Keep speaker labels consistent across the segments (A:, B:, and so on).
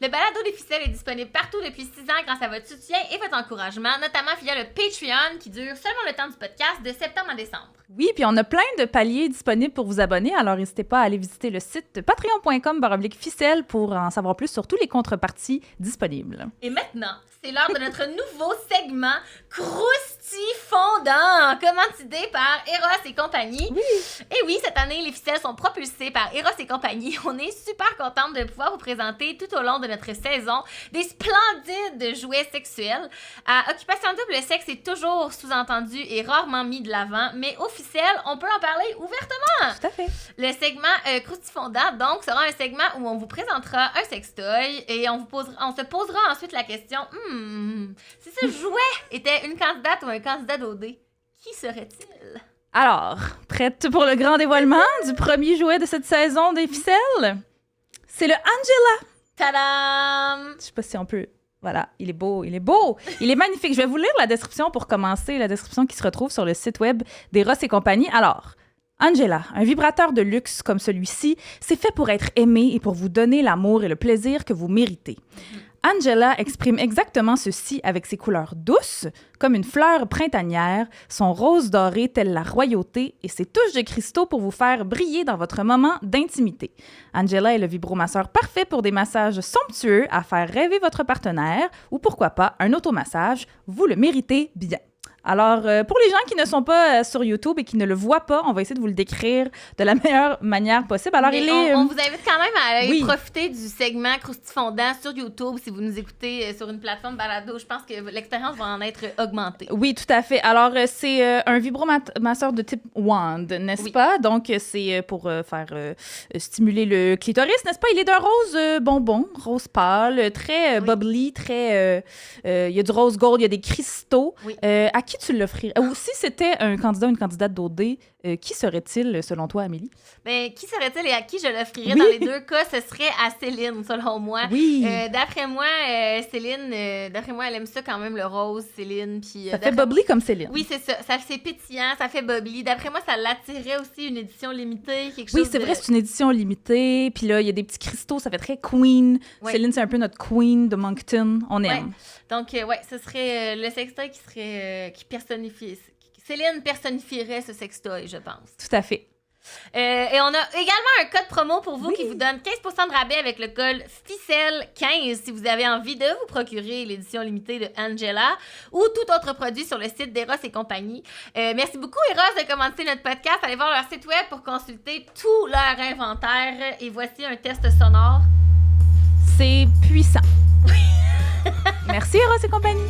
A: Le balado des ficelles est disponible partout depuis 6 ans grâce à votre soutien et votre encouragement, notamment via le Patreon qui dure seulement le temps du podcast de septembre à décembre.
B: Oui, puis on a plein de paliers disponibles pour vous abonner, alors n'hésitez pas à aller visiter le site patreon.com/ficelle pour en savoir plus sur tous les contreparties disponibles.
A: Et maintenant, c'est l'heure de notre nouveau segment Croustifondant, commandité par Eros et compagnie.
B: Oui.
A: Et oui, cette année, les ficelles sont propulsées par Eros et compagnie. On est super contente de pouvoir vous présenter tout au long de notre saison des splendides jouets sexuels. À Occupation Double, le sexe est toujours sous-entendu et rarement mis de l'avant, mais au ficelle, on peut en parler ouvertement.
B: Tout à fait.
A: Le segment Croustifondant, donc, sera un segment où on vous présentera un sextoy et on se posera ensuite la question si ce jouet était une candidate ou un candidat d'OD, qui serait-il?
B: Alors, prête pour le grand dévoilement du premier jouet de cette saison des ficelles? C'est le Angela.
A: Tadam!
B: Je sais pas si on peut... Voilà, il est beau, il est beau, il est magnifique. Je vais vous lire la description pour commencer, la description qui se retrouve sur le site web d'Eros et compagnie. Alors, Angela, un vibrateur de luxe comme celui-ci, c'est fait pour être aimé et pour vous donner l'amour et le plaisir que vous méritez. Angela exprime exactement ceci avec ses couleurs douces, comme une fleur printanière, son rose doré telle la royauté et ses touches de cristaux pour vous faire briller dans votre moment d'intimité. Angela est le vibromasseur parfait pour des massages somptueux à faire rêver votre partenaire ou pourquoi pas un automassage, vous le méritez bien. Alors, pour les gens qui ne sont pas sur YouTube et qui ne le voient pas, on va essayer de vous le décrire de la meilleure manière possible. Alors,
A: on vous invite quand même à aller profiter du segment Croustifondant sur YouTube si vous nous écoutez sur une plateforme balado. Je pense que l'expérience va en être augmentée.
B: Oui, tout à fait. Alors, c'est un vibromasseur de type wand, n'est-ce pas? Donc, c'est pour faire stimuler le clitoris, n'est-ce pas? Il est d'un rose bonbon, rose pâle, très bubbly, très... il y a du rose gold, il y a des cristaux.
A: Oui.
B: À qui tu l'offrirais? Ou si c'était un candidat ou une candidate d'OD, qui serait-il, selon toi, Amélie?
A: Ben, qui serait-il et à qui je l'offrirais? Dans les deux cas, ce serait à Céline, selon moi.
B: Oui.
A: D'après moi, Céline, elle aime ça quand même, le rose, Céline. Puis,
B: ça fait bubbly comme Céline.
A: Oui, c'est ça. C'est pétillant, ça fait bubbly. D'après moi, ça l'attirait aussi, une édition limitée, quelque
B: Oui,
A: chose
B: c'est vrai, c'est une édition limitée. Puis là, il y a des petits cristaux, ça fait très queen.
A: Ouais.
B: Céline, c'est un peu notre queen de Moncton. On aime.
A: Ouais. Donc, ce serait le sextoy qui personnifie... Céline personnifierait ce sextoy, je pense.
B: Tout à fait.
A: Et on a également un code promo pour vous qui vous donne 15% de rabais avec le code FICELLE15 si vous avez envie de vous procurer l'édition limitée de Angela ou tout autre produit sur le site d'Eros et compagnie. Merci beaucoup, Eros, de commenter notre podcast. Allez voir leur site web pour consulter tout leur inventaire. Et voici un test sonore.
B: C'est puissant. Merci, Eros et compagnie.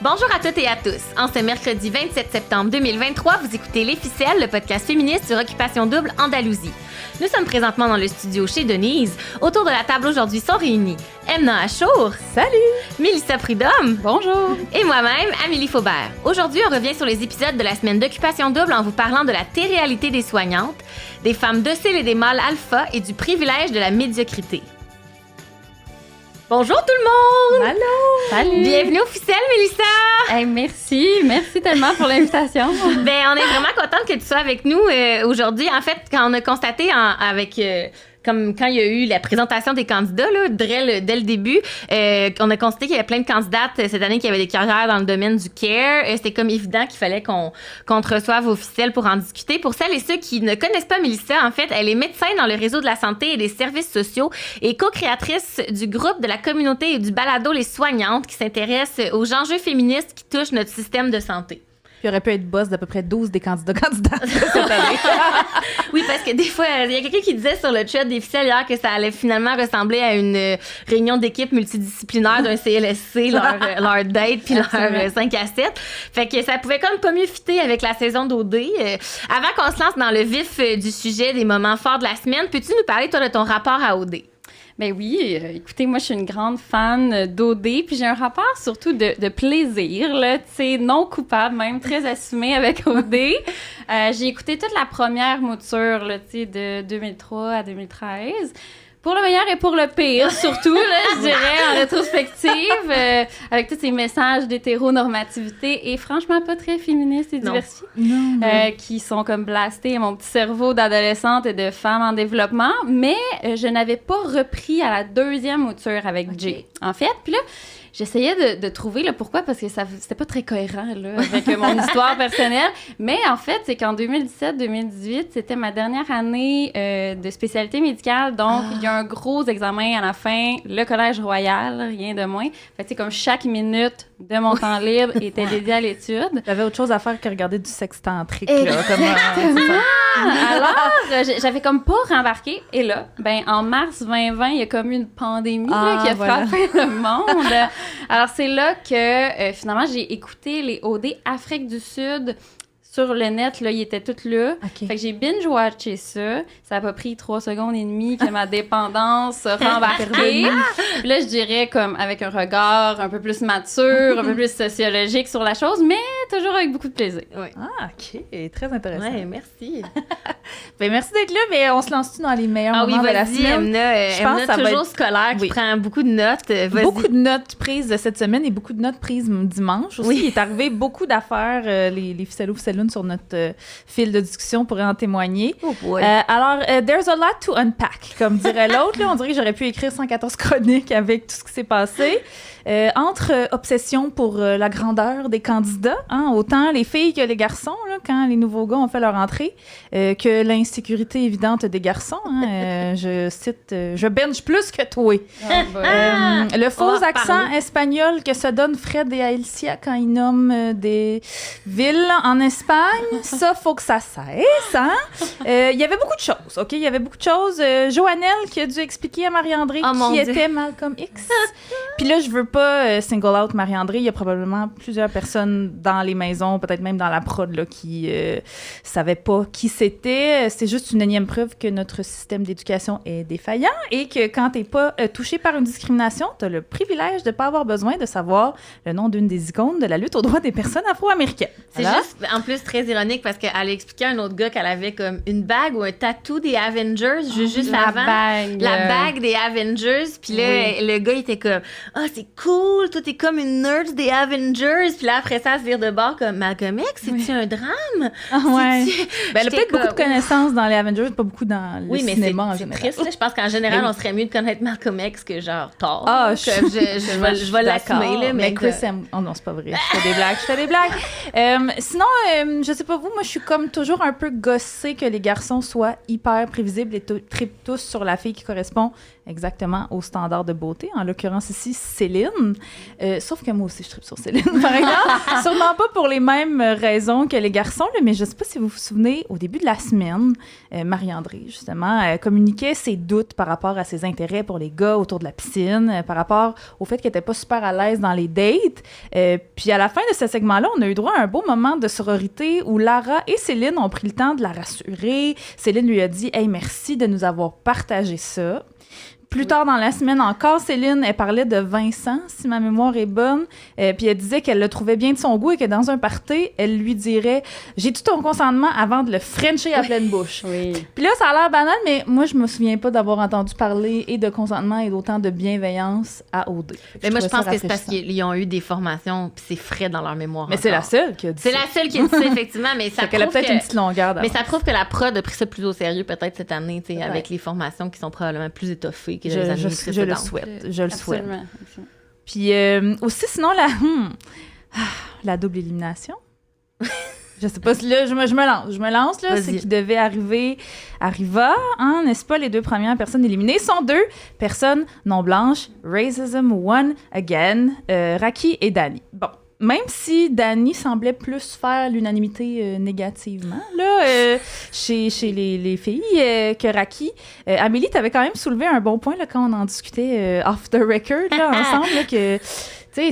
A: Bonjour à toutes et à tous. En ce mercredi 27 septembre 2023, vous écoutez Les Ficelles, le podcast féministe sur Occupation Double Andalousie. Nous sommes présentement dans le studio chez Denise. Autour de la table aujourd'hui sont réunis Emna Achour.
B: Salut!
A: Mélissa Prudhomme.
B: Bonjour!
A: Et moi-même, Amélie Faubert. Aujourd'hui, on revient sur les épisodes de la semaine d'Occupation Double en vous parlant de la téléréalité des soignantes, des femmes dociles et des mâles alpha et du privilège de la médiocrité. Bonjour tout le monde!
C: Allô! Salut!
A: Bienvenue au Ficelle, Mélissa!
C: Hey, merci tellement pour l'invitation.
A: Ben, on est vraiment contente que tu sois avec nous aujourd'hui. En fait, quand on a constaté comme quand il y a eu la présentation des candidats, là, dès le début, on a constaté qu'il y avait plein de candidates cette année qui avaient des carrières dans le domaine du care. C'était comme évident qu'il fallait qu'on te reçoive au Ficelle pour en discuter. Pour celles et ceux qui ne connaissent pas Mélissa, en fait, elle est médecin dans le réseau de la santé et des services sociaux et co-créatrice du groupe de la communauté et du balado Les Soignantes qui s'intéresse aux enjeux féministes qui touchent notre système de santé.
B: Puis il aurait pu être boss d'à peu près 12 des candidates cette année.
A: Oui, parce que des fois, il y a quelqu'un qui disait sur le chat des ficelles hier que ça allait finalement ressembler à une réunion d'équipe multidisciplinaire d'un CLSC, leur date puis leur 5 à 7. Fait que ça pouvait comme pas mieux fitter avec la saison d'OD. Avant qu'on se lance dans le vif du sujet des moments forts de la semaine, peux-tu nous parler, toi, de ton rapport à OD?
C: Ben oui, écoutez, moi, je suis une grande fan d'OD, puis j'ai un rapport surtout de plaisir, là, tu sais, non coupable, même très assumé avec OD. J'ai écouté toute la première mouture, là, tu sais, de 2003 à 2013. pour le meilleur et pour le pire, surtout, là, je dirais, en rétrospective, avec tous ces messages d'hétéronormativité et franchement pas très féministes et diversifiés, qui sont comme blastés à mon petit cerveau d'adolescente et de femme en développement, mais je n'avais pas repris à la deuxième mouture avec Jay, en fait. Puis là, j'essayais de trouver le pourquoi, parce que c'était pas très cohérent là, avec mon histoire personnelle. Mais en fait, c'est qu'en 2017-2018, c'était ma dernière année de spécialité médicale. Donc, il y a un gros examen à la fin, le Collège Royal, rien de moins. Fait que c'est comme chaque minute de mon temps libre était dédiée à l'étude.
B: J'avais autre chose à faire que regarder du sexe tantrique.
C: Alors, j'avais comme pas rembarqué. Et là, en mars 2020, il y a comme une pandémie qui a frappé le monde. Alors, c'est là que, finalement, j'ai écouté les OD Afrique du Sud sur le net. Là, ils étaient tous là.
B: Okay.
C: Fait que j'ai binge-watché ça. Ça a pas pris 3 secondes et demie que ma dépendance a rembarqué. Puis là, je dirais comme avec un regard un peu plus mature, un peu plus sociologique sur la chose, mais toujours avec beaucoup de plaisir.
A: Oui.
B: Ah, OK. Très intéressant.
A: Ouais, merci.
B: Merci d'être là, mais on se lance-tu dans les meilleurs moments de la semaine?
A: Je pense que ça toujours scolaire, qui prend beaucoup de notes. Vas-y.
B: Beaucoup de notes prises cette semaine et beaucoup de notes prises dimanche aussi. Il est arrivé beaucoup d'affaires, les ficellos sur notre fil de discussion pourraient en témoigner. Alors, there's a lot to unpack, comme dirait l'autre. Là, on dirait que j'aurais pu écrire 114 chroniques avec tout ce qui s'est passé. Entre obsession pour la grandeur des candidats, autant les filles que les garçons, là, quand les nouveaux gars ont fait leur entrée, que l'insécurité évidente des garçons. Je cite, je bench plus que toi. Le faux accent espagnol que se donnent Fred et Ailcia quand ils nomment des villes en Espagne, ça, faut que ça cesse. Il y avait beaucoup de choses, OK? Il y avait beaucoup de choses. Joannelle qui a dû expliquer à Marie-André qui était Malcolm X. Puis là, je veux pas single out Marie-André. Il y a probablement plusieurs personnes dans les maisons, peut-être même dans la prod, là, qui savaient pas qui c'était. C'est juste une énième preuve que notre système d'éducation est défaillant et que quand t'es pas touché par une discrimination, t'as le privilège de pas avoir besoin de savoir le nom d'une des icônes de la lutte aux droits des personnes afro-américaines.
A: C'est juste, en plus, très ironique parce qu'elle a expliqué à un autre gars qu'elle avait comme une bague ou un tatou des Avengers juste avant. La bague des Avengers. Puis là, le gars, il était comme « Ah, c'est cool, toi, t'es comme une nerd des Avengers. » Puis là, après ça, elle se vire de bord comme « Malcolm X, c'est-tu un drame? »
B: Elle a peut-être beaucoup de connaissances dans les Avengers, pas beaucoup dans le cinéma en général.
A: Oui, mais c'est triste. Là. Je pense qu'en général, on serait mieux de connaître Malcolm X que genre Thor. Je vais l'assumer. Là,
B: mais Chris aime... Oh non, c'est pas vrai. Je fais des blagues. Sinon, je sais pas vous, moi, je suis comme toujours un peu gossée que les garçons soient hyper prévisibles et trippent tous sur la fille qui correspond exactement au standard de beauté. En l'occurrence ici, Céline. Sauf que moi aussi, je trippe sur Céline, par exemple. Sûrement pas pour les mêmes raisons que les garçons, là, mais je sais pas si vous vous souvenez, au début de la semaine, Marie-André, justement, communiquait ses doutes par rapport à ses intérêts pour les gars autour de la piscine, par rapport au fait qu'elle était pas super à l'aise dans les dates. Puis à la fin de ce segment-là, on a eu droit à un beau moment de sororité où Lara et Céline ont pris le temps de la rassurer. Céline lui a dit « Hey, merci de nous avoir partagé ça. » Plus tard dans la semaine encore, Céline, elle parlait de Vincent, si ma mémoire est bonne, puis elle disait qu'elle le trouvait bien de son goût et que dans un party, elle lui dirait « J'ai tout ton consentement avant de le frencher à pleine bouche. » Puis là, ça a l'air banal, mais moi, je me souviens pas d'avoir entendu parler et de consentement et d'autant de bienveillance à OD.
A: Mais moi, je pense que c'est parce qu'ils ont eu des formations puis c'est frais dans leur mémoire.
B: Mais c'est la seule qui a dit ça.
A: C'est la seule qui a dit ça, effectivement, mais ça
B: qu'elle a peut-être une petite longueur d'avance.
A: Mais ça prouve que la prod a pris ça plus au sérieux peut-être cette année, tu sais, avec les formations qui sont probablement plus étoffées que les années précédentes.
B: Je le souhaite. Je le souhaite.
C: Absolument.
B: Puis aussi, sinon, la double élimination. Je sais pas si là, je me lance, là. C'est qui devait arriva, n'est-ce pas? Les deux premières personnes éliminées sont deux personnes non blanches. Racism won again. Raki et Dani. Bon. Même si Dani semblait plus faire l'unanimité négativement là, chez les filles que Raki, Amélie, t'avais quand même soulevé un bon point là, quand on en discutait off the record là, ensemble, là, que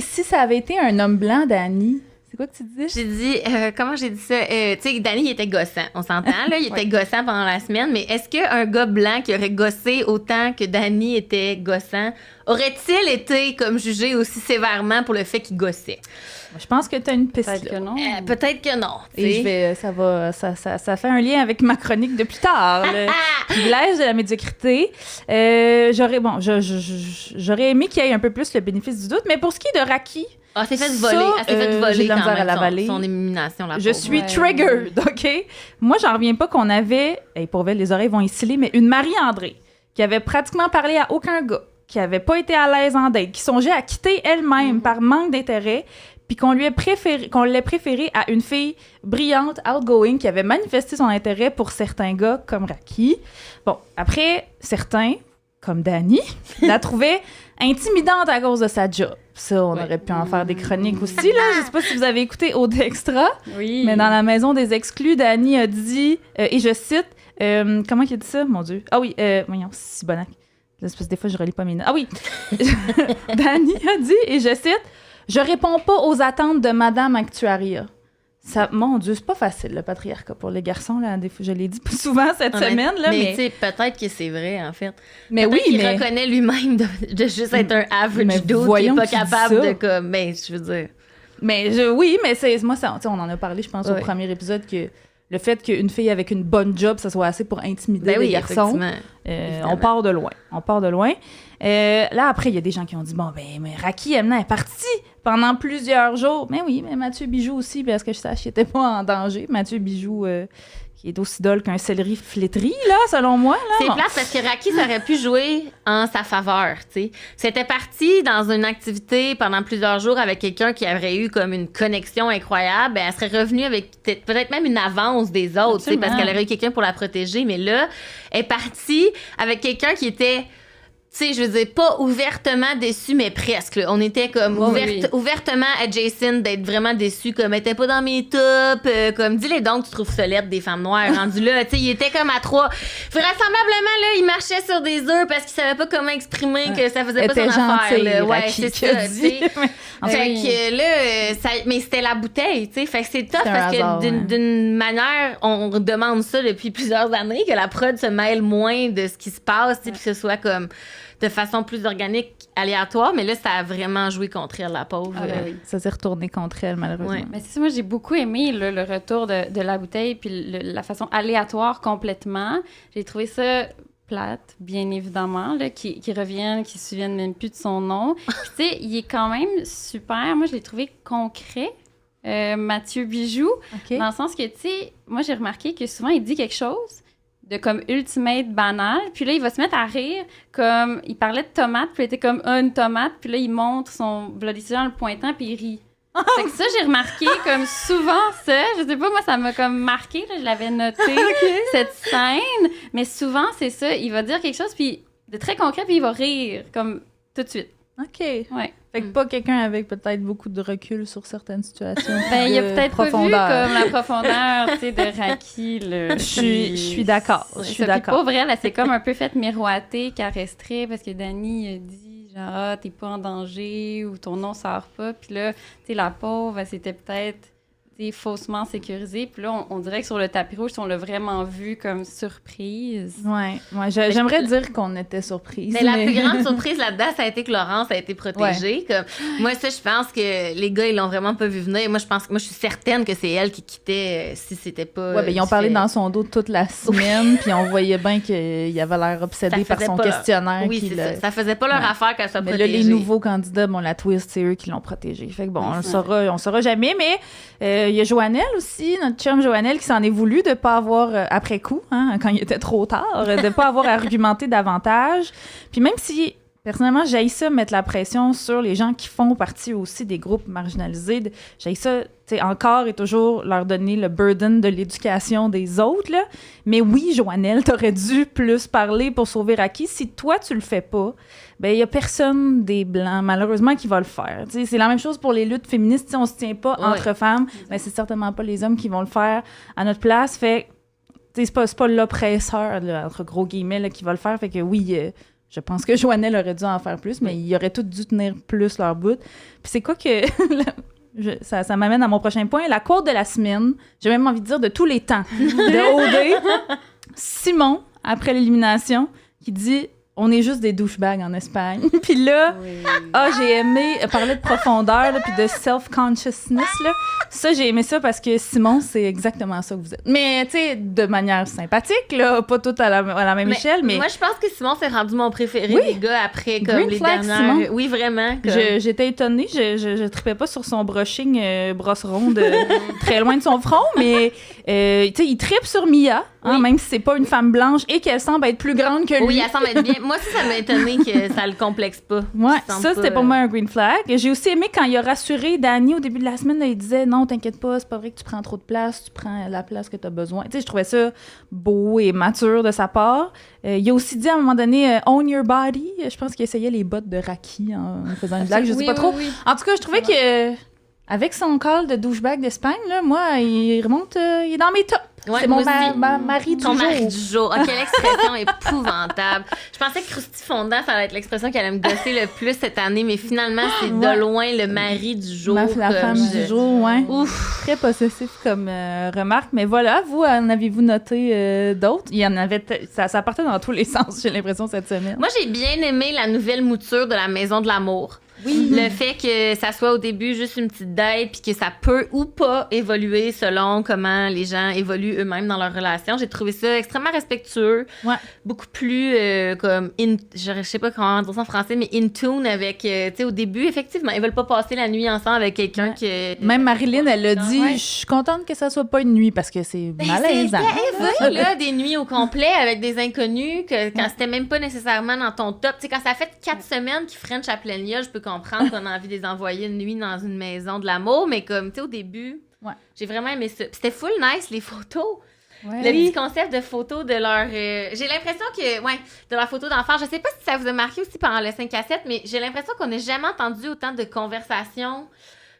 B: si ça avait été un homme blanc, Dani, c'est quoi que tu disais?
A: J'ai dit, comment j'ai dit ça? Tu sais, Danny, il était gossant. On s'entend, là. Il était gossant pendant la semaine. Mais est-ce qu'un gars blanc qui aurait gossé autant que Danny était gossant, aurait-il été comme jugé aussi sévèrement pour le fait qu'il gossait?
B: Je pense que tu as une piste.
C: Peut-être que non.
A: Peut-être que non.
B: Et ça fait un lien avec ma chronique de plus tard. Le privilège de la médiocrité. J'aurais aimé qu'il y ait un peu plus le bénéfice du doute. Mais pour ce qui est de Raki,
A: elle s'est fait voler. Elle s'est fait voler
B: j'ai de la
A: quand
B: misère à
A: même
B: l'avaler.
A: son élimination. La
B: je
A: pauvre.
B: suis triggered, OK? Moi, j'en reviens pas qu'on avait, pour vrai, les oreilles vont y sciller, mais une Marie-André qui avait pratiquement parlé à aucun gars, qui avait pas été à l'aise en date, qui songeait à quitter elle-même par manque d'intérêt, puis qu'on l'ait préféré à une fille brillante, outgoing, qui avait manifesté son intérêt pour certains gars comme Raki. Bon, après, certains, comme Danny, la trouvaient intimidante à cause de sa job. Ça, on aurait pu en faire des chroniques aussi, là. Je sais pas si vous avez écouté Aude Extra,
C: Oui.
B: mais dans la maison des exclus, Danny a dit, et je cite, comment il a dit ça, mon Dieu? Ah oui, voyons, c'est bonac. Parce que des fois, je relis pas mes notes. Ah oui! Danny a dit, et je cite, « Je réponds pas aux attentes de Madame Actuaria. » Ça, mon Dieu, c'est pas facile, le patriarcat pour les garçons, là. Des fois, je l'ai dit souvent cette semaine, là.
A: Mais tu sais, peut-être que c'est vrai, en fait.
B: Mais
A: peut-être
B: oui,
A: qu'il reconnaît lui-même de juste être un average dude qui est pas capable de comme... Ben, je veux dire...
B: Mais mais moi, ça, on en a parlé, je pense, au premier épisode, que le fait qu'une fille avec une bonne job, ça soit assez pour intimider les garçons, on part de loin. Là, après, il y a des gens qui ont dit, bon, mais Raki, elle est partie pendant plusieurs jours. Mais oui, mais Mathieu Bijoux aussi, parce que je sache qu'il n'était pas en danger. Mathieu Bijoux, qui est aussi dole qu'un céleri flétri, là, selon moi. Là.
A: C'est plate parce que Raki, ça aurait pu jouer en sa faveur, tu sais. C'était parti dans une activité pendant plusieurs jours avec quelqu'un qui aurait eu comme une connexion incroyable. Ben, elle serait revenue avec peut-être même une avance des autres, tu sais, parce qu'elle aurait eu quelqu'un pour la protéger. Mais là, elle est partie avec quelqu'un qui était... Tu sais, je veux dire, pas ouvertement déçu, mais presque. Là. On était comme ouvertement adjacent d'être vraiment déçu, comme, elle était pas dans mes tops, comme, dis-les donc, tu trouves ça laide des femmes noires, rendu là. Tu sais, il était comme à 3. Vraisemblablement, là, il marchait sur des œufs parce qu'il savait pas comment exprimer que ça faisait pas son affaire. Là. Ouais, c'est ça, tu sais. Fait que là, mais c'était la bouteille, tu sais. Fait que c'est tough parce que d'une manière, on demande ça depuis plusieurs années, que la prod se mêle moins de ce qui se passe, tu sais, puis que ce soit comme de façon plus organique, aléatoire, mais là, ça a vraiment joué contre elle, la pauvre.
B: Ça s'est retourné contre elle, malheureusement.
C: Ouais. Mais c'est ça, moi, j'ai beaucoup aimé là, le retour de la bouteille, puis la façon aléatoire complètement. J'ai trouvé ça plate, bien évidemment, là, qui reviennent, qui se souviennent même plus de son nom. Puis, tu sais, il est quand même super. Moi, je l'ai trouvé concret. Mathieu Bijoux, dans le sens que, tu sais, moi, j'ai remarqué que souvent, il dit quelque chose de comme ultimate banal, puis là, il va se mettre à rire, comme, il parlait de tomate, puis il était comme, une tomate, puis là, il montre son bloody en le pointant, puis il rit. Fait que ça, j'ai remarqué comme souvent ça, je sais pas, moi, ça m'a comme marqué, là, je l'avais noté, cette scène, mais souvent, c'est ça, il va dire quelque chose, puis de très concret, puis il va rire, comme, tout de suite.
B: OK.
C: Ouais.
B: Fait que pas quelqu'un avec peut-être beaucoup de recul sur certaines situations.
C: Ben, il a peut-être pas vu comme la profondeur, tu sais, de Raki, là.
B: Je suis d'accord. Je suis d'accord.
C: Pour vrai, elle s'est comme un peu faite miroiter, carestrer, parce que Danny a dit, genre, ah, t'es pas en danger, ou ton nom sort pas. Puis là, tu sais, la pauvre, elle s'était peut-être faussement sécurisée. Puis là, on dirait que sur le tapis rouge, on l'a vraiment vu comme surprise.
B: Ouais, j'aimerais dire qu'on était surprise.
A: Mais la plus grande surprise là-dedans, ça a été que Laurence a été protégée. Comme, moi, ça, je pense que les gars, ils l'ont vraiment pas vu venir. Moi, je suis certaine que c'est elle qui quittait si c'était pas...
B: Ouais, ben, ils ont parlé dans son dos toute la semaine, puis on voyait bien qu'il avait l'air obsédé par son questionnaire.
A: Oui, c'est ça. Ça faisait pas leur affaire qu'elle soit protégée.
B: Mais là, les nouveaux candidats, bon, la twist, c'est eux qui l'ont protégée. Fait que bon, on le saura jamais, mais il y a Joannelle aussi, notre chum Joannelle, qui s'en est voulu de ne pas avoir, après coup, quand il était trop tard, de ne pas avoir argumenté davantage. Puis même si, personnellement, j'haïs ça, mettre la pression sur les gens qui font partie aussi des groupes marginalisés, j'haïs ça, tu sais, encore et toujours leur donner le burden de l'éducation des autres, là. Mais oui, Joannelle, t'aurais dû plus parler pour sauver Raki. Si toi, tu le fais pas, ben il y a personne des Blancs, malheureusement, qui va le faire. T'sais, c'est la même chose pour les luttes féministes. T'sais, on se tient pas entre femmes, mais c'est certainement pas les hommes qui vont le faire à notre place. Fait c'est pas l'oppresseur, là, entre gros guillemets, là, qui va le faire. Fait que oui, je pense que Joannelle aurait dû en faire plus, mais ils auraient tous dû tenir plus leur bout. Puis c'est quoi que... ça m'amène à mon prochain point. La quote de la semaine, j'ai même envie de dire de tous les temps, de OD. Simon, après l'élimination, qui dit « On est juste des douchebags en Espagne. » Puis là, j'ai aimé parler de profondeur, puis de self-consciousness. Là. Ça, j'ai aimé ça parce que Simon, c'est exactement ça que vous êtes. Mais, tu sais, de manière sympathique, là, pas tout à la même échelle, mais...
A: Moi, je pense que Simon s'est rendu mon préféré des gars après, comme
B: Green
A: les
B: flag,
A: dernières...
B: Simon.
A: Oui, vraiment. Comme...
B: J'étais étonnée, je tripais pas sur son brushing brosse ronde très loin de son front, mais, tu sais, il trippe sur Mia, hein, même si c'est pas une femme blanche et qu'elle semble être plus grande que lui.
A: Oui, elle semble être bien. Moi aussi, ça m'a étonné que ça le complexe pas.
B: Ouais, ça, c'était pour moi un green flag. J'ai aussi aimé quand il a rassuré Danny au début de la semaine, là, il disait « Non, t'inquiète pas, c'est pas vrai que tu prends trop de place, tu prends la place que t'as besoin. » Tu sais, je trouvais ça beau et mature de sa part. Il a aussi dit à un moment donné « Own your body ». Je pense qu'il essayait les bottes de Raki en faisant une blague, je sais pas trop.
C: Oui.
B: En tout cas, je trouvais que avec son call de douchebag d'Espagne, là, moi, il remonte, il est dans mes tops.
A: Ouais,
B: c'est mon
A: mari du jour. Ton mari du jour. Oh, quelle expression épouvantable. Je pensais que Crousty Fondant, ça allait être l'expression qui allait me gosser le plus cette année, mais finalement, c'est de loin le mari du jour.
B: La femme du jour, ouais. Ouf. Très possessif comme remarque. Mais voilà, vous, en avez-vous noté d'autres? Il y en avait... Ça partait dans tous les sens, j'ai l'impression, cette semaine.
A: Moi, j'ai bien aimé la nouvelle mouture de la Maison de l'amour.
B: Oui.
A: Le fait que ça soit au début juste une petite date puis que ça peut ou pas évoluer selon comment les gens évoluent eux-mêmes dans leur relation. J'ai trouvé ça extrêmement respectueux.
B: Ouais.
A: Beaucoup plus comme je sais pas comment dire ça en français, mais in tune avec, tu sais, au début, effectivement, ils veulent pas passer la nuit ensemble avec quelqu'un que...
B: Même Marilyn, elle a dit, je suis contente que ça soit pas une nuit parce que c'est malaisant.
A: C'était là, des nuits au complet avec des inconnus quand c'était même pas nécessairement dans ton top. Tu sais, quand ça fait 4 semaines qu'ils French à pleine gueule, je peux comprendre qu'on a envie de les envoyer une nuit dans une maison de l'amour, mais comme, tu sais, au début, j'ai vraiment aimé ça. Puis c'était full nice, les photos. Ouais. Le petit concept de photos de leur... j'ai l'impression que, de leur photo d'enfant, je sais pas si ça vous a marqué aussi pendant le 5 à 7, mais j'ai l'impression qu'on n'a jamais entendu autant de conversations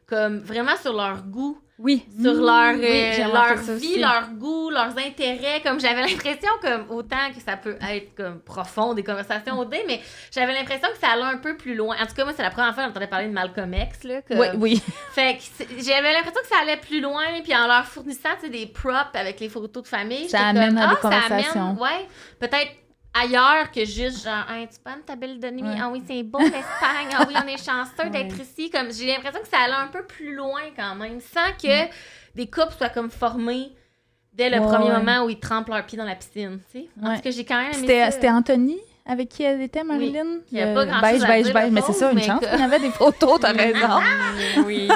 A: comme vraiment sur leur goût.
B: Oui.
A: Sur leur vie, leur goût, leurs intérêts. Comme j'avais l'impression, comme autant que ça peut être comme profond, des conversations au dé, mais j'avais l'impression que ça allait un peu plus loin. En tout cas, moi, c'est la première fois que j'entendais parler de Malcolm X. Là, comme...
B: Oui.
A: Fait que j'avais l'impression que ça allait plus loin, puis en leur fournissant des props avec les photos de famille.
B: Ça amène à des conversations.
A: Peut-être ailleurs que juste genre hey, tu prends ta belle de nuit, ah oui c'est beau l'Espagne, ah oui on est chanceux d'être ici, comme j'ai l'impression que ça allait un peu plus loin quand même sans que des couples soient comme formés dès le premier moment où ils trempent leurs pieds dans la piscine, tu sais. En tout cas j'ai quand même aimé ça.
B: C'était Anthony avec qui elle était, Marilyn?
A: Oui. Il n'y a pas grand-chose à dire.
B: Mais c'est ça, une chance qu'il y avait des photos, t'as raison.
C: Oui.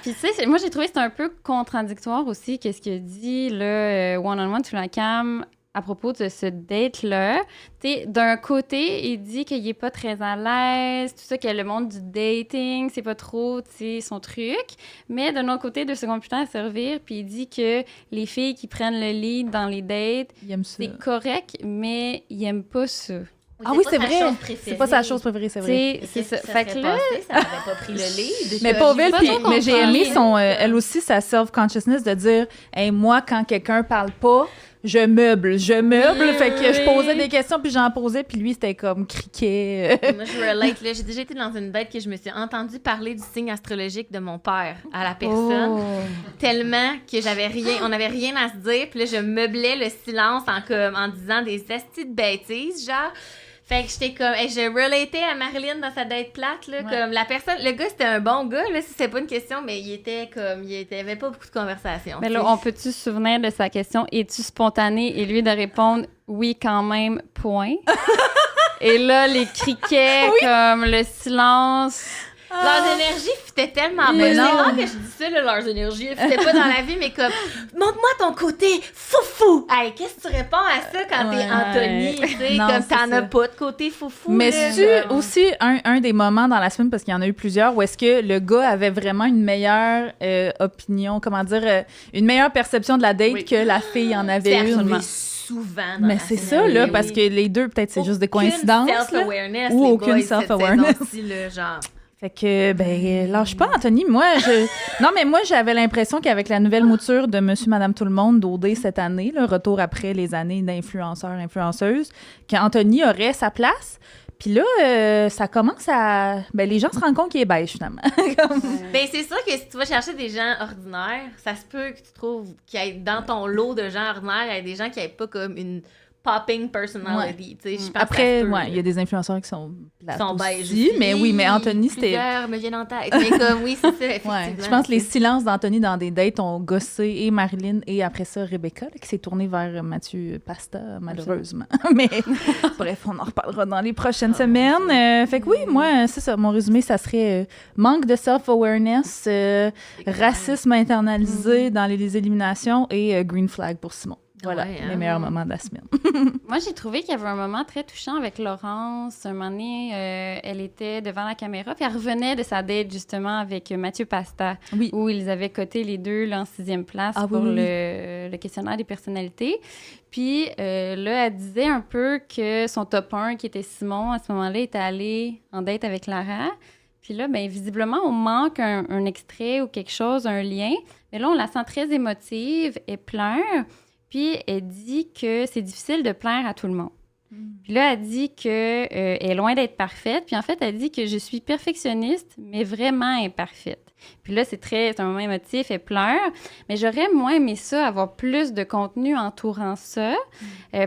C: Puis tu sais, moi j'ai trouvé que c'était un peu contradictoire aussi qu'est-ce qu'il a dit le one-on-one sur la cam à propos de ce date-là. T'sais, d'un côté, il dit qu'il est pas très à l'aise, tout ça, que le monde du dating, c'est pas trop, son truc. Mais d'un autre côté, 2 secondes plus tard, à servir, puis il dit que les filles qui prennent le lead dans les dates, c'est correct, mais il aime pas ça.
B: Oui, c'est vrai. C'est pas sa chose préférée, c'est vrai.
A: C'est ça. Fait que là, ça n'aurait pas pris le lead.
B: Mais pas mais j'ai aimé elle aussi, sa self-consciousness de dire hey, moi, quand quelqu'un parle pas, je meuble. Fait que je posais des questions, puis j'en posais, puis lui, c'était comme criquet.
A: Moi, je relate. Là, j'ai déjà été dans une date que je me suis entendue parler du signe astrologique de mon père à la personne. Tellement que on n'avait rien à se dire, puis là, je meublais le silence en disant des estis de bêtises, genre... Fait que j'étais comme... je relatais à Marilyn dans sa date plate, là, comme la personne... Le gars, c'était un bon gars, là, si c'était pas une question, mais il avait pas beaucoup de conversation.
C: Mais là, on peut-tu se souvenir de sa question « Es-tu spontané? » Et lui de répondre « Oui, quand même, point. » Et là, les criquets, comme le silence...
A: Leurs énergies fitaient tellement bien. C'est rare que je dis ça, là, leurs énergies fitaient pas dans la vie, mais comme, montre-moi ton côté foufou. Hey, qu'est-ce que tu réponds à ça quand t'es Anthony, tu sais, comme t'en as pas de côté foufou.
B: Mais c'est aussi un des moments dans la semaine, parce qu'il y en a eu plusieurs, où est-ce que le gars avait vraiment une meilleure opinion, une meilleure perception de la date que la fille en avait une.
A: Souvent
B: mais c'est ça, là, parce que les deux, peut-être, c'est juste des coïncidences. Ou aucune self-awareness. Fait que, lâche pas, Anthony. Moi, j'avais l'impression qu'avec la nouvelle mouture de Monsieur, Madame, Tout le monde d'OD cette année, le retour après les années d'influenceurs, influenceuses, qu'Anthony aurait sa place. Puis là, ça commence à... Ben, les gens se rendent compte qu'il est beige, finalement.
A: Ben, c'est sûr que si tu vas chercher des gens ordinaires, ça se peut que tu trouves qu'il y ait dans ton lot de gens ordinaires, il y a des gens qui n'aient pas comme une popping personality. Tu sais, je pense
B: après, il y a des influenceurs qui sont plates
A: beige
B: aussi, mais oui, mais Anthony, c'était...
A: Plusieurs me viennent en tête, mais comme, oui, c'est ça, effectivement.
B: Ouais, je pense que les silences d'Anthony dans des dates ont gossé et Marilyn et après ça, Rebecca, là, qui s'est tournée vers Mathieu Pasta, malheureusement. Mais bref, on en reparlera dans les prochaines semaines. Fait que oui, moi, c'est ça. Mon résumé, ça serait manque de self-awareness, racisme internalisé dans les éliminations et green flag pour Simon. Voilà, les meilleurs moments de la semaine.
C: Moi, j'ai trouvé qu'il y avait un moment très touchant avec Laurence. Un moment donné, elle était devant la caméra, puis elle revenait de sa date, justement, avec Mathieu Pasta, où ils avaient coté les deux là, en 6e place pour le questionnaire des personnalités. Puis là, elle disait un peu que son top 1, qui était Simon, à ce moment-là, était allé en date avec Lara. Puis là, bien, visiblement, on manque un extrait ou quelque chose, un lien. Mais là, on la sent très émotive, elle pleure. Puis elle dit que c'est difficile de plaire à tout le monde. Puis là, elle dit qu'elle est loin d'être parfaite. Puis en fait, elle dit que je suis perfectionniste, mais vraiment imparfaite. Puis là, c'est un moment émotif, elle pleure. Mais j'aurais moins aimé ça, avoir plus de contenu entourant ça,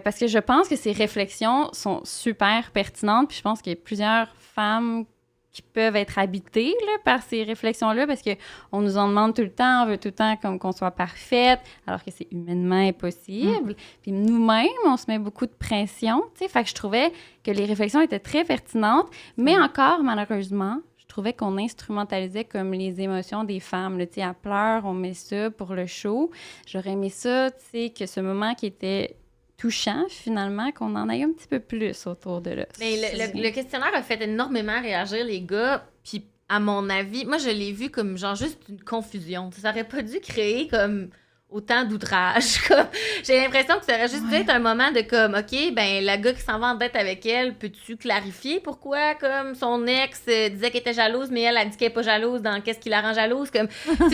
C: parce que je pense que ces réflexions sont super pertinentes. Puis je pense qu'il y a plusieurs femmes qui peuvent être habitées là, par ces réflexions-là, parce qu'on nous en demande tout le temps, on veut tout le temps comme qu'on soit parfaite, alors que c'est humainement impossible. Puis nous-mêmes, on se met beaucoup de pression, tu sais, fait que je trouvais que les réflexions étaient très pertinentes, mais encore, malheureusement, je trouvais qu'on instrumentalisait comme les émotions des femmes, tu sais, à pleurs, on met ça pour le show. J'aurais aimé ça, tu sais, que ce moment qui était touchant, finalement, qu'on en ait un petit peu plus autour de là.
A: Mais le questionnaire a fait énormément réagir les gars, puis à mon avis, moi, je l'ai vu comme genre juste une confusion. Ça aurait pas dû créer comme autant d'outrage. J'ai l'impression que ça aurait juste dû être un moment de comme, OK, ben le gars qui s'en va en dette avec elle, peux-tu clarifier pourquoi comme son ex disait qu'elle était jalouse, mais elle a dit qu'elle n'est pas jalouse dans qu'est-ce qui la rend jalouse? Comme,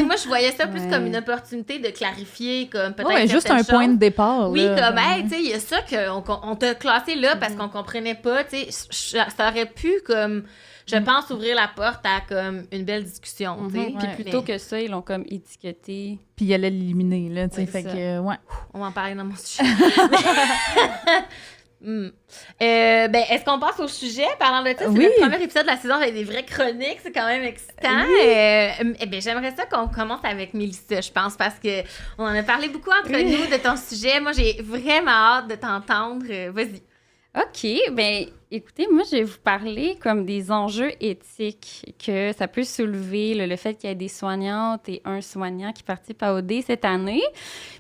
A: moi, je voyais ça plus comme une opportunité de clarifier, comme peut-être
B: juste un point de départ.
A: Oui,
B: là,
A: comme, hey, tu sais, il y a ça qu'on t'a classé là parce qu'on comprenait pas, tu sais, ça aurait pu comme... Je pense ouvrir la porte à comme une belle discussion, tu sais.
C: Puis plutôt que ça, ils l'ont comme étiqueté.
B: Puis ils allaient l'éliminer, là, tu sais. Fait que,
A: on va en parler dans mon sujet. Ben, est-ce qu'on passe au sujet? Parlant de ça, c'est le premier épisode de la saison avec des vraies chroniques. C'est quand même excitant. Ben, j'aimerais ça qu'on commence avec Mélissa, je pense, parce qu'on en a parlé beaucoup entre nous de ton sujet. Moi, j'ai vraiment hâte de t'entendre. Vas-y.
C: OK, bien, écoutez, moi, je vais vous parler comme des enjeux éthiques que ça peut soulever, le fait qu'il y ait des soignantes et un soignant qui participent à OD cette année.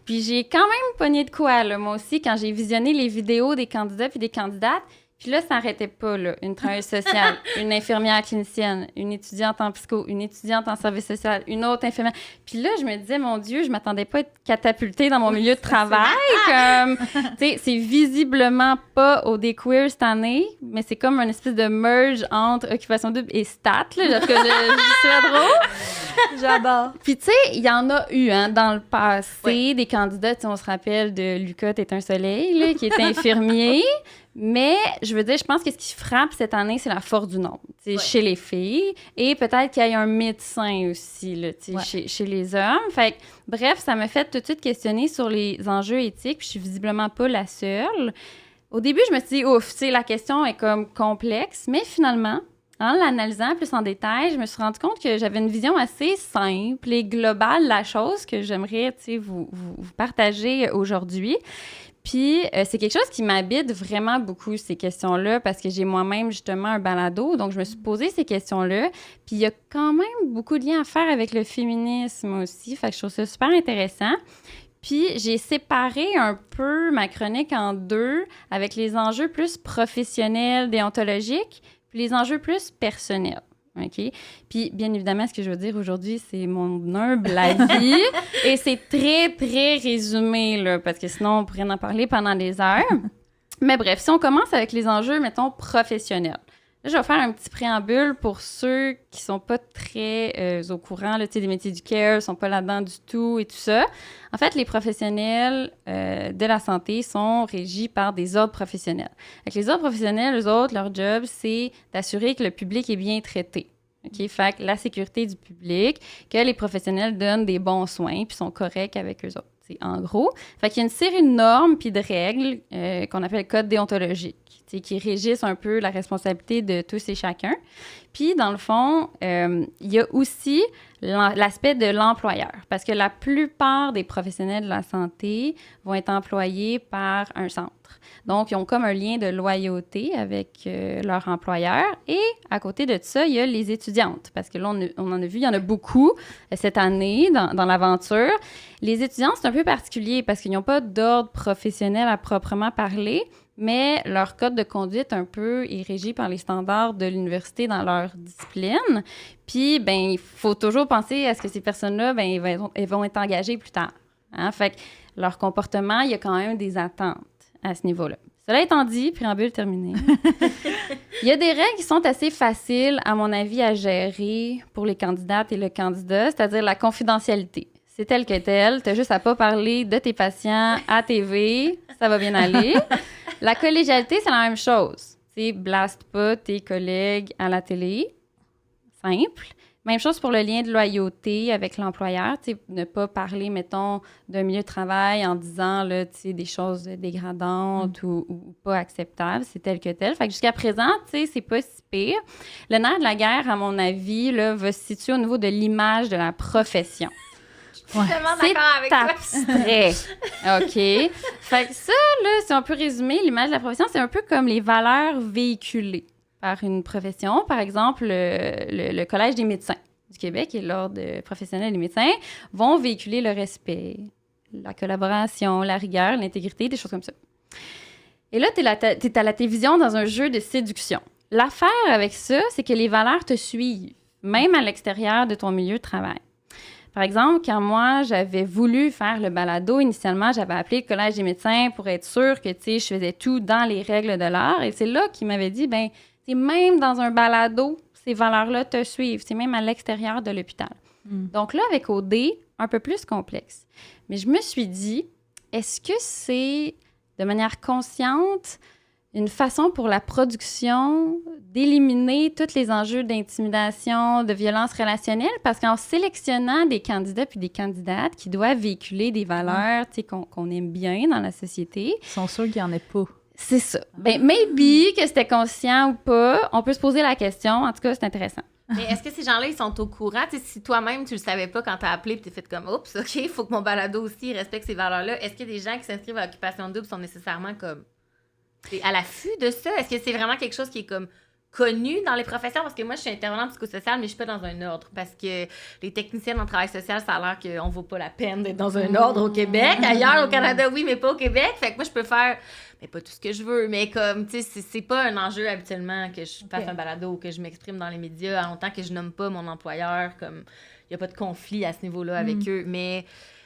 C: Puis j'ai quand même pogné de quoi, là, moi aussi, quand j'ai visionné les vidéos des candidats puis des candidates. Puis là, ça n'arrêtait pas, là. Une travailleuse sociale, une infirmière clinicienne, une étudiante en psycho, une étudiante en service social, une autre infirmière. Puis là, je me disais, mon Dieu, je m'attendais pas à être catapultée dans mon milieu de travail. Comme, tu sais, c'est visiblement pas au queer cette année, mais c'est comme une espèce de merge entre occupation double et stats, là. C'est drôle.
B: J'adore.
C: Puis, tu sais, il y en a eu, hein, dans le passé, des candidats, on se rappelle de Lucas T'es un soleil, là, qui était infirmier. Mais, je veux dire, je pense que ce qui frappe cette année, c'est la force du nombre, chez les filles. Et peut-être qu'il y ait un médecin aussi, là, chez les hommes. Fait que, bref, ça m'a fait tout de suite questionner sur les enjeux éthiques. Puis je suis visiblement pas la seule. Au début, je me suis dit, ouf, tu sais, la question est comme complexe. Mais finalement, en l'analysant plus en détail, je me suis rendu compte que j'avais une vision assez simple et globale de la chose que j'aimerais, tu sais, vous partager aujourd'hui. Puis, c'est quelque chose qui m'habite vraiment beaucoup, ces questions-là, parce que j'ai moi-même, justement, un balado. Donc, je me suis posé ces questions-là. Puis, il y a quand même beaucoup de liens à faire avec le féminisme aussi. Fait que je trouve ça super intéressant. Puis, j'ai séparé un peu ma chronique en deux, avec les enjeux plus professionnels, déontologiques, puis les enjeux plus personnels. OK? Puis, bien évidemment, ce que je veux dire aujourd'hui, c'est mon humble avis. Et c'est très, très résumé, là, parce que sinon, on pourrait en parler pendant des heures. Mais bref, si on commence avec les enjeux, mettons, professionnels. Là, je vais faire un petit préambule pour ceux qui sont pas très au courant là, des métiers du care, sont pas là-dedans du tout et tout ça. En fait, les professionnels de la santé sont régis par des ordres professionnels. Avec les ordres professionnels, eux autres, leur job, c'est d'assurer que le public est bien traité. OK? Fait que la sécurité du public, que les professionnels donnent des bons soins puis sont corrects avec eux autres. En gros. Fait qu'il y a une série de normes puis de règles qu'on appelle code déontologique, qui régissent un peu la responsabilité de tous et chacun. Puis, dans le fond, il y a aussi l'aspect de l'employeur, parce que la plupart des professionnels de la santé vont être employés par un centre. Donc, ils ont comme un lien de loyauté avec leur employeur. Et à côté de ça, il y a les étudiantes, parce que là, on en a vu, il y en a beaucoup cette année dans l'aventure. Les étudiants, c'est un peu particulier parce qu'ils n'ont pas d'ordre professionnel à proprement parler, mais leur code de conduite un peu est régi par les standards de l'université dans leur discipline. Puis, ben, il faut toujours penser à ce que ces personnes-là, ben, elles vont être engagées plus tard. Hein? Fait que leur comportement, il y a quand même des attentes à ce niveau-là. Cela étant dit, préambule terminé, il y a des règles qui sont assez faciles, à mon avis, à gérer pour les candidates et le candidat, c'est-à-dire la confidentialité. C'est tel que tel, t'as juste à pas parler de tes patients à TV, ça va bien aller. La collégialité, c'est la même chose. Tu blast pas tes collègues à la télé, simple. Même chose pour le lien de loyauté avec l'employeur, tu sais, ne pas parler, mettons, d'un milieu de travail en disant, là, tu sais, des choses dégradantes ou pas acceptables, c'est tel que tel. Fait que jusqu'à présent, tu sais, c'est pas si pire. Le nerf de la guerre, à mon avis, là, va se situer au niveau de l'image de la profession.
A: Ouais.
C: C'est abstrait. OK. Fait que ça, là, si on peut résumer, l'image de la profession, c'est un peu comme les valeurs véhiculées par une profession. Par exemple, le Collège des médecins du Québec et l'Ordre professionnel des médecins vont véhiculer le respect, la collaboration, la rigueur, l'intégrité, des choses comme ça. Et là, t'es à la télévision dans un jeu de séduction. L'affaire avec ça, c'est que les valeurs te suivent, même à l'extérieur de ton milieu de travail. Par exemple, quand moi, j'avais voulu faire le balado, initialement, j'avais appelé le Collège des médecins pour être sûre que, tu sais, je faisais tout dans les règles de l'art. Et c'est là qu'ils m'avaient dit, ben, c'est même dans un balado, ces valeurs-là te suivent. C'est même à l'extérieur de l'hôpital. Donc là, avec OD, un peu plus complexe. Mais je me suis dit, est-ce que c'est, de manière consciente, une façon pour la production d'éliminer tous les enjeux d'intimidation, de violence relationnelle, parce qu'en sélectionnant des candidats puis des candidates qui doivent véhiculer des valeurs qu'on aime bien dans la société...
B: Ils sont sûrs qu'il n'y en ait pas.
C: C'est ça. Ben, maybe que c'était conscient ou pas, on peut se poser la question. En tout cas, c'est intéressant.
A: Mais est-ce que ces gens-là, ils sont au courant? T'sais, si toi-même, tu le savais pas quand t'as appelé et t'es fait comme « Oups, OK, il faut que mon balado aussi respecte ces valeurs-là », est-ce que des gens qui s'inscrivent à Occupation Double sont nécessairement comme... à l'affût de ça? Est-ce que c'est vraiment quelque chose qui est comme connu dans les professions? Parce que moi, je suis intervenante psychosociale, mais je suis pas dans un ordre. Parce que les techniciennes en travail social, ça a l'air qu'on vaut pas la peine d'être dans un ordre au Québec. Ailleurs, au Canada, oui, mais pas au Québec. Fait que moi, je peux faire, mais pas tout ce que je veux. Mais comme, tu sais, c'est pas un enjeu habituellement que je fasse un balado ou que je m'exprime dans les médias, en tant que je nomme pas mon employeur. Comme, il y a pas de conflit à ce niveau-là avec eux. Mais...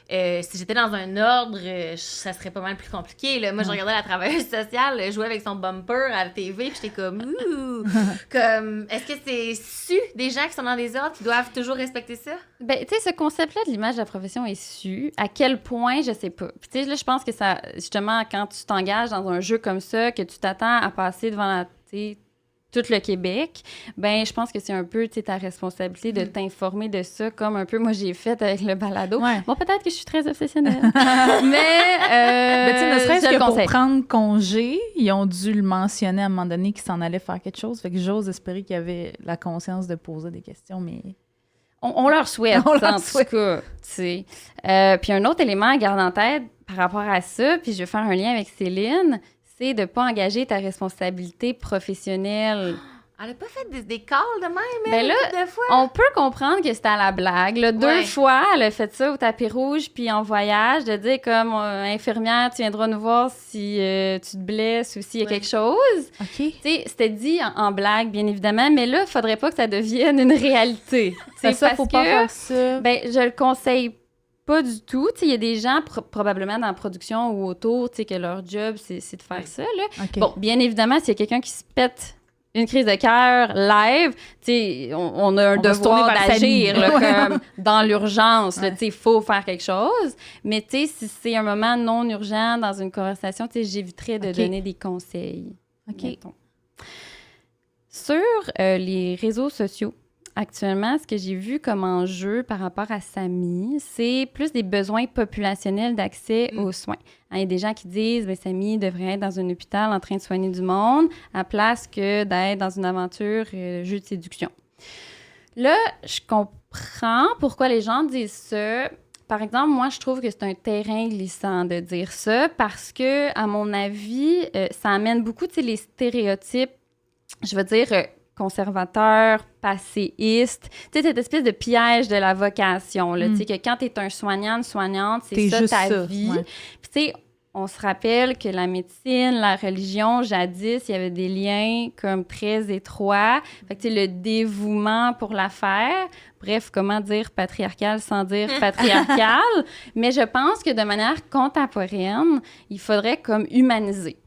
A: si j'étais dans un ordre, ça serait pas mal plus compliqué. Là. Moi, je regardais la travailleuse sociale jouer avec son bumper à la TV, puis j'étais comme, ouh! Comme, est-ce que c'est su des gens qui sont dans des ordres qui doivent toujours respecter ça?
C: Ben, tu sais, ce concept-là de l'image de la profession est su. À quel point, je sais pas. Puis, tu sais, là, je pense que ça, justement, quand tu t'engages dans un jeu comme ça, que tu t'attends à passer devant la, tout le Québec, ben je pense que c'est un peu ta responsabilité de t'informer de ça, comme un peu moi j'ai fait avec le balado. Ouais. Bon, peut-être que je suis très obsessionnelle, mais
B: ne serait-ce que pour prendre congé, ils ont dû le mentionner à un moment donné qu'ils s'en allaient faire quelque chose. Fait que j'ose espérer qu'il y avait la conscience de poser des questions, mais...
C: On leur souhaite, en tout cas. Puis un autre élément à garder en tête par rapport à ça, puis je vais faire un lien avec Céline, c'est de ne pas engager ta responsabilité professionnelle.
A: Elle n'a pas fait des calls de même,
C: ben là,
A: deux fois.
C: On peut comprendre que c'était à la blague. Là. 2 fois, elle a fait ça au tapis rouge, puis en voyage, de dire comme infirmière, tu viendras nous voir si tu te blesses ou s'il y a quelque chose.
B: OK.
C: Tu sais, c'était dit en blague, bien évidemment, mais là, il ne faudrait pas que ça devienne une réalité.
B: C'est ça, faut pas faire ça.
C: Ben, je le conseille pas du tout. Il y a des gens probablement dans la production ou autour que leur job, c'est de faire ça. Là.
B: Okay.
C: Bon, bien évidemment, s'il y a quelqu'un qui se pète une crise de cœur live, tu sais, on a un devoir d'agir là, comme dans l'urgence. Tu sais, il faut faire quelque chose. Mais tu sais, si c'est un moment non urgent dans une conversation, tu sais, j'éviterais de donner des conseils.
B: OK.
C: Mettons. Sur les réseaux sociaux, actuellement, ce que j'ai vu comme enjeu par rapport à Samy, c'est plus des besoins populationnels d'accès aux soins. Il y a des gens qui disent « Samy devrait être dans un hôpital en train de soigner du monde à place que d'être dans une aventure jeu de séduction. » Là, je comprends pourquoi les gens disent ça. Par exemple, moi, je trouve que c'est un terrain glissant de dire ça parce que, à mon avis, ça amène beaucoup, tu sais, les stéréotypes, je veux dire, conservateur, passéiste, tu sais, cette espèce de piège de la vocation, là, tu sais, que quand t'es un soignant, une soignante, c'est ça ta vie. Ouais. Puis, tu sais, on se rappelle que la médecine, la religion, jadis, il y avait des liens comme très étroits. Fait que, tu sais, le dévouement pour l'affaire, bref, comment dire patriarcal sans dire patriarcal, mais je pense que de manière contemporaine, il faudrait comme humaniser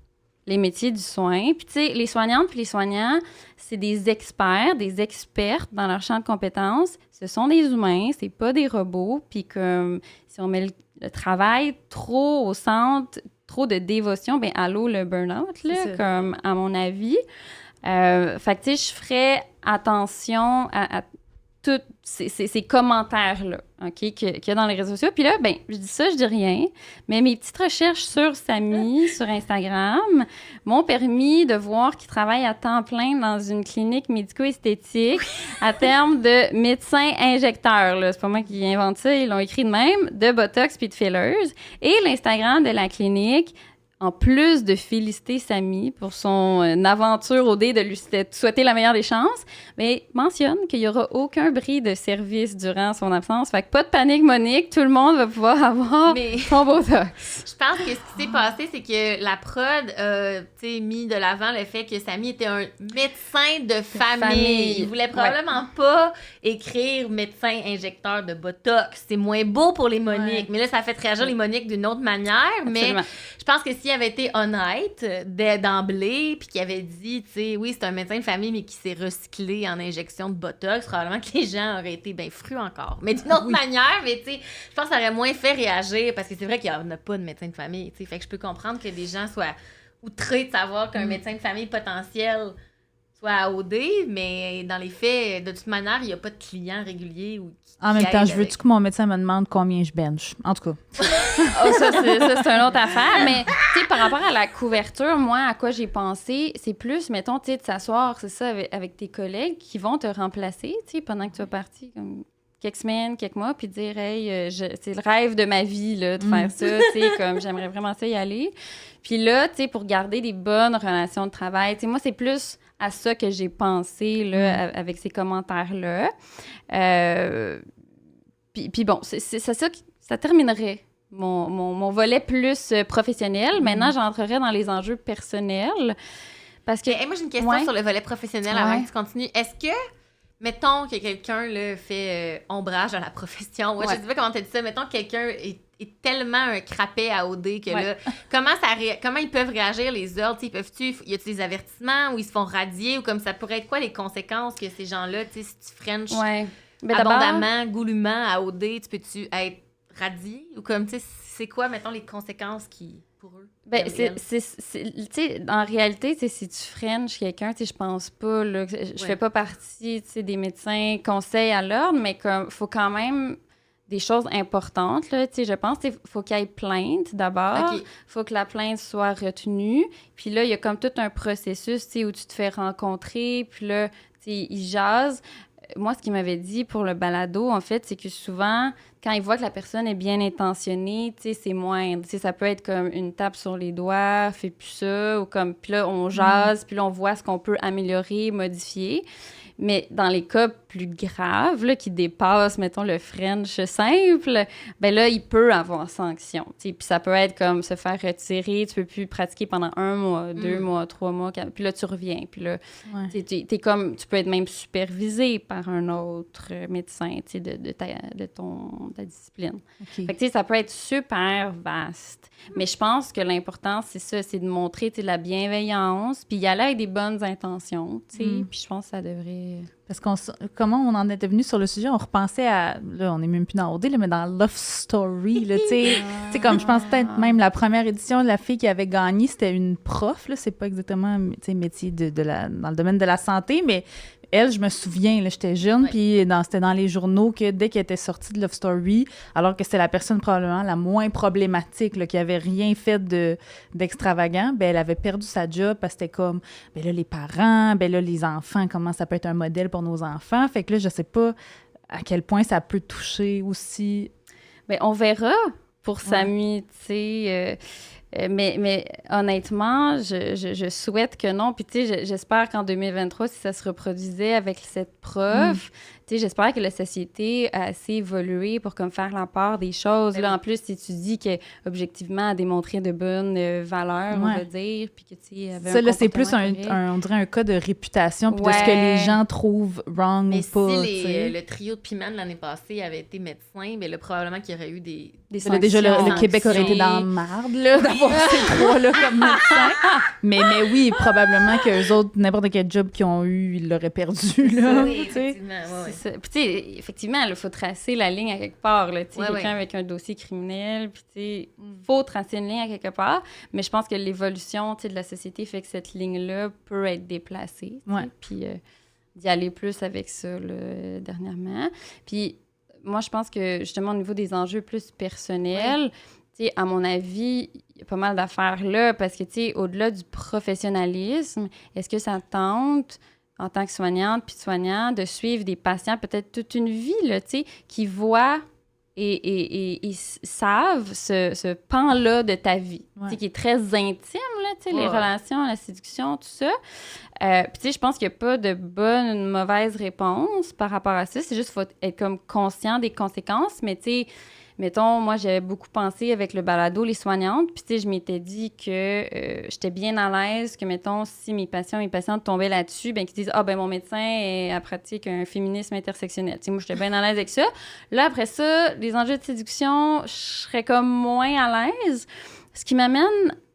C: les métiers du soin. Puis, tu sais, les soignantes puis les soignants, c'est des experts, des expertes dans leur champ de compétences. Ce sont des humains, c'est pas des robots. Puis, comme si on met le travail trop au centre, trop de dévotion, bien, allô, le burn-out, là, comme à mon avis. Fait que, tu sais, je ferais attention à tous ces commentaires-là, OK, qu'il y a dans les réseaux sociaux. Puis là, ben, je dis ça, je dis rien, mais mes petites recherches sur Samy, sur Instagram, m'ont permis de voir qu'il travaille à temps plein dans une clinique médico-esthétique à terme de médecin injecteur. Là. C'est pas moi qui invente ça, ils l'ont écrit de même, de Botox puis de fillers. Et l'Instagram de la clinique, en plus de féliciter Samy pour son aventure au dé, de lui souhaiter la meilleure des chances, mais mentionne qu'il n'y aura aucun bris de service durant son absence. Fait que pas de panique, Monique, tout le monde va pouvoir avoir son Botox.
A: Je pense que ce qui s'est passé, c'est que la prod a mis de l'avant le fait que Samy était un médecin de famille. Il voulait probablement pas écrire médecin injecteur de Botox. C'est moins beau pour les Moniques. Mais là, ça a fait réagir les Moniques d'une autre manière.
C: Absolument.
A: Mais je pense que s'il avait été honnête d'emblée, puis qu'il avait dit, tu sais, oui, c'est un médecin de famille, mais qui s'est recyclé en injection de Botox, probablement que les gens auraient été bien frus encore. Mais d'une autre manière, mais tu sais, je pense que ça aurait moins fait réagir, parce que c'est vrai qu'il n'y en a pas de médecin de famille, tu sais. Fait que je peux comprendre que des gens soient outrés de savoir qu'un médecin de famille potentiel soit à OD, mais dans les faits, de toute manière, il n'y a pas de clients réguliers ou
B: en même temps, je veux-tu que mon médecin me demande combien je bench? En tout cas.
C: Ça, c'est une autre affaire. Mais, tu sais, par rapport à la couverture, moi, à quoi j'ai pensé, c'est plus, mettons, tu sais, de s'asseoir, c'est ça, avec tes collègues qui vont te remplacer, tu sais, pendant que tu vas partir, comme quelques semaines, quelques mois, puis dire, hey, c'est le rêve de ma vie, là, de faire ça, tu sais, comme j'aimerais vraiment ça y aller. Puis là, tu sais, pour garder des bonnes relations de travail, tu sais, moi, c'est plus à ça que j'ai pensé, là, avec ces commentaires-là. Puis bon, c'est ça terminerait mon volet plus professionnel. Maintenant, j'entrerai dans les enjeux personnels. Parce que...
A: moi, j'ai une question sur le volet professionnel avant que tu continues. Est-ce que, mettons que quelqu'un là, fait ombrage à la profession, je sais pas comment tu as dit ça, mettons que quelqu'un est tellement un crapet à OD que là, comment ils peuvent réagir les autres? Y a-t-il des avertissements ou ils se font radier ou comme ça pourrait être quoi les conséquences que ces gens-là, tu sais, si tu frenches abondamment, goulûment à OD, tu peux-tu être radié ou comme, tu sais, c'est quoi, mettons, les conséquences pour eux?
C: Ben, tu sais, en réalité, si tu frenches quelqu'un, tu sais, je pense pas, là, je fais pas partie, tu sais, des médecins conseils à l'ordre, mais comme, faut quand même des choses importantes, là, tu sais, je pense, il faut qu'il y ait plainte d'abord, faut que la plainte soit retenue, puis là, il y a comme tout un processus, tu sais, où tu te fais rencontrer, puis là, tu sais, ils jasent. Moi, ce qu'il m'avait dit pour le balado, en fait, c'est que souvent, quand ils voient que la personne est bien intentionnée, tu sais, c'est moindre. Tu sais, ça peut être comme une tape sur les doigts, fais plus ça, ou comme, puis là, on jase, puis là, on voit ce qu'on peut améliorer, modifier. Mais dans les cas plus graves, là, qui dépassent, mettons, le French simple, ben là, il peut avoir sanction. Puis ça peut être comme se faire retirer, tu peux plus pratiquer pendant 1 mois, 2 mois, 3 mois, puis là, tu reviens. Puis là, t'es comme, tu peux être même supervisé par un autre médecin, de ta discipline.
B: Okay.
C: Fait que, ça peut être super vaste. Mais je pense que l'important, c'est ça, c'est de montrer de la bienveillance, puis y aller avec des bonnes intentions, puis je pense que ça devrait...
B: Parce comment on en était venu sur le sujet, on repensait à, là, on n'est même plus dans OD, là, mais dans Love Story, là, tu sais, comme je pense peut-être même la première édition, la fille qui avait gagné, c'était une prof, là, c'est pas exactement, tu sais, métier dans le domaine de la santé, mais elle, je me souviens, là, j'étais jeune, puis c'était dans les journaux que dès qu'elle était sortie de Love Story, alors que c'était la personne probablement la moins problématique, là, qui avait rien fait d'extravagant, ben elle avait perdu sa job parce que c'était comme, ben là, les parents, ben là, les enfants, comment ça peut être un modèle pour nos enfants. Fait que là, je sais pas à quel point ça peut toucher aussi.
C: Bien, on verra pour Samy, tu sais... mais honnêtement, je souhaite que non. Puis, tu sais, j'espère qu'en 2023, si ça se reproduisait avec cette prof, tu sais, j'espère que la société a assez évolué pour comme faire la part des choses. Là, en plus, si tu dis qu'objectivement, a démontré de bonnes valeurs, on va dire, puis que, tu sais, avait
B: ça, là, c'est plus on dirait un cas de réputation, puis de ce que les gens trouvent wrong ou pas.
A: Mais si le trio de Piment de l'année passée avait été médecin, bien là, probablement qu'il y aurait eu des
B: sanctions. Déjà, le Québec aurait été dans la marde, là, d'avoir ces trois-là comme médecins. Mais oui, probablement qu'eux autres, n'importe quel job qu'ils ont eu, ils l'auraient perdu, là.
A: Oui, effectivement,
C: Puis, tu sais, effectivement, il faut tracer la ligne à quelque part, là. Tu sais, quelqu'un avec un dossier criminel, puis, tu sais, faut tracer une ligne à quelque part. Mais je pense que l'évolution, tu sais, de la société fait que cette ligne-là peut être déplacée. Puis, d'y aller plus avec ça, là, dernièrement. Puis, moi, je pense que, justement, au niveau des enjeux plus personnels, tu sais, à mon avis, il y a pas mal d'affaires là, parce que, tu sais, au-delà du professionnalisme, est-ce que ça tente, en tant que soignante puis soignant, de suivre des patients peut-être toute une vie, là, tu sais, qui voient et savent ce pan-là de ta vie, tu sais, qui est très intime, là, tu sais, les relations, la séduction, tout ça. Puis, tu sais, je pense qu'il n'y a pas de bonne ou de mauvaise réponse par rapport à ça. C'est juste qu'il faut être comme conscient des conséquences, mais, tu sais, mettons, moi, j'avais beaucoup pensé avec le balado Les Soignantes, puis tu sais, je m'étais dit que j'étais bien à l'aise que, mettons, si mes patientes tombaient là-dessus, bien qu'ils disent « Ah, ben mon médecin pratique un féminisme intersectionnel. » Tu sais, moi, j'étais bien à l'aise avec ça. Là, après ça, les enjeux de séduction, je serais comme moins à l'aise. Ce qui m'amène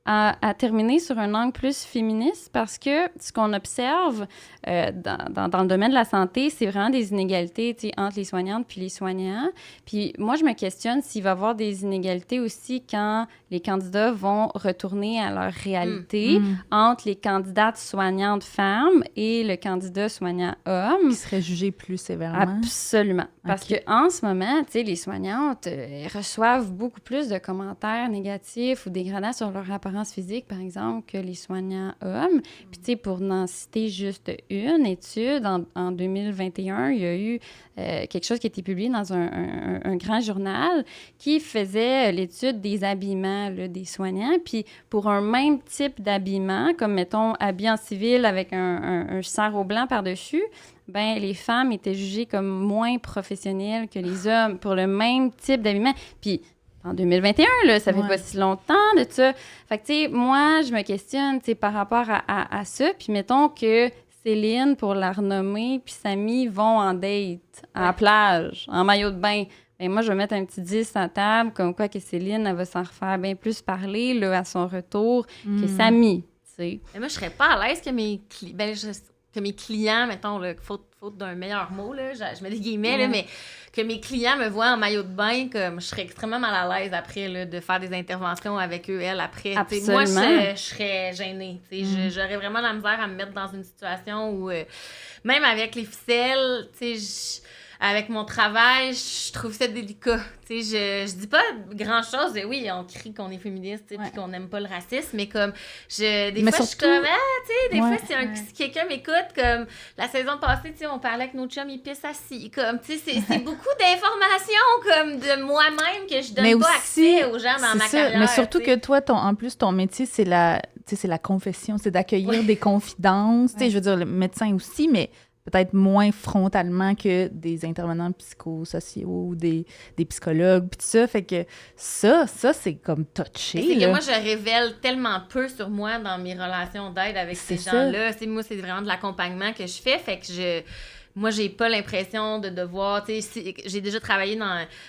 C: à terminer sur un angle plus féministe parce que ce qu'on observe dans le domaine de la santé, c'est vraiment des inégalités, tu sais, entre les soignantes puis les soignants. Puis moi, je me questionne s'il va y avoir des inégalités aussi quand les candidats vont retourner à leur réalité entre les candidates soignantes femmes et le candidat soignant homme.
B: Qui serait jugé plus sévèrement.
C: Absolument. Parce qu'en ce moment, tu sais, les soignantes reçoivent beaucoup plus de commentaires négatifs ou dégradants sur leur apparence physique, par exemple, que les soignants hommes. Puis, tu sais, pour n'en citer juste une étude, en 2021, il y a eu quelque chose qui a été publié dans un grand journal qui faisait l'étude des habillements là, des soignants. Puis, pour un même type d'habillement, comme, mettons, habillé en civil avec un sarrau blanc par-dessus, ben les femmes étaient jugées comme moins professionnelles que les hommes pour le même type d'habillement. Puis, en 2021, là, ça fait pas si longtemps de ça. Fait que, tu sais, moi, je me questionne, tu sais, par rapport à ça. Puis, mettons que Céline, pour la renommer, puis Samy vont en date, à la plage, en maillot de bain. Ben moi, je vais mettre un petit 10 à la table, comme quoi que Céline, elle va s'en refaire bien plus parler, là, à son retour, que Samy, tu sais.
A: Mais moi, je serais pas à l'aise que mes clients, mettons, là, faute d'un meilleur mot, là, je mets des guillemets, là, mais que mes clients me voient en maillot de bain, comme je serais extrêmement mal à l'aise après, là, de faire des interventions avec eux, elles, après. Moi, je serais gênée. J'aurais vraiment la misère à me mettre dans une situation où, même avec les ficelles, tu sais, avec mon travail, je trouve ça délicat. Tu sais, je dis pas grand-chose. Oui, on crie qu'on est féministe puis qu'on n'aime pas le racisme, mais comme, des fois, je suis comme, tu sais, des fois, si quelqu'un m'écoute, comme, la saison passée, tu sais, on parlait avec nos chums, ils pissent assis. Comme, tu sais, c'est beaucoup d'informations, comme, de moi-même que je donne pas accès aux gens dans ma carrière.
B: Mais surtout que toi, en plus, ton métier, c'est la confession, c'est d'accueillir des confidences. Tu sais, je veux dire, le médecin aussi, mais peut-être moins frontalement que des intervenants psychosociaux ou des psychologues, puis tout ça. Fait que ça c'est comme touché.
A: C'est que moi, je révèle tellement peu sur moi dans mes relations d'aide avec ces gens-là. Moi, c'est vraiment de l'accompagnement que je fais. Fait que moi, j'ai pas l'impression de devoir, tu sais, j'ai déjà travaillé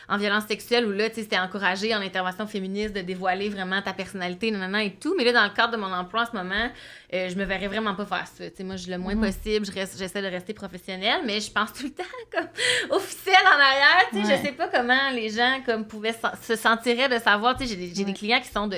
A: en violence sexuelle où là, tu sais, c'était encouragé en intervention féministe de dévoiler vraiment ta personnalité, nanana et tout. Mais là, dans le cadre de mon emploi en ce moment, je me verrais vraiment pas faire ça. Tu sais, moi, le moins possible, j'essaie de rester professionnelle, mais je pense tout le temps comme officielle en arrière. Tu sais, je sais pas comment les gens comme pouvaient se sentiraient de savoir. Tu sais, j'ai des clients qui sont de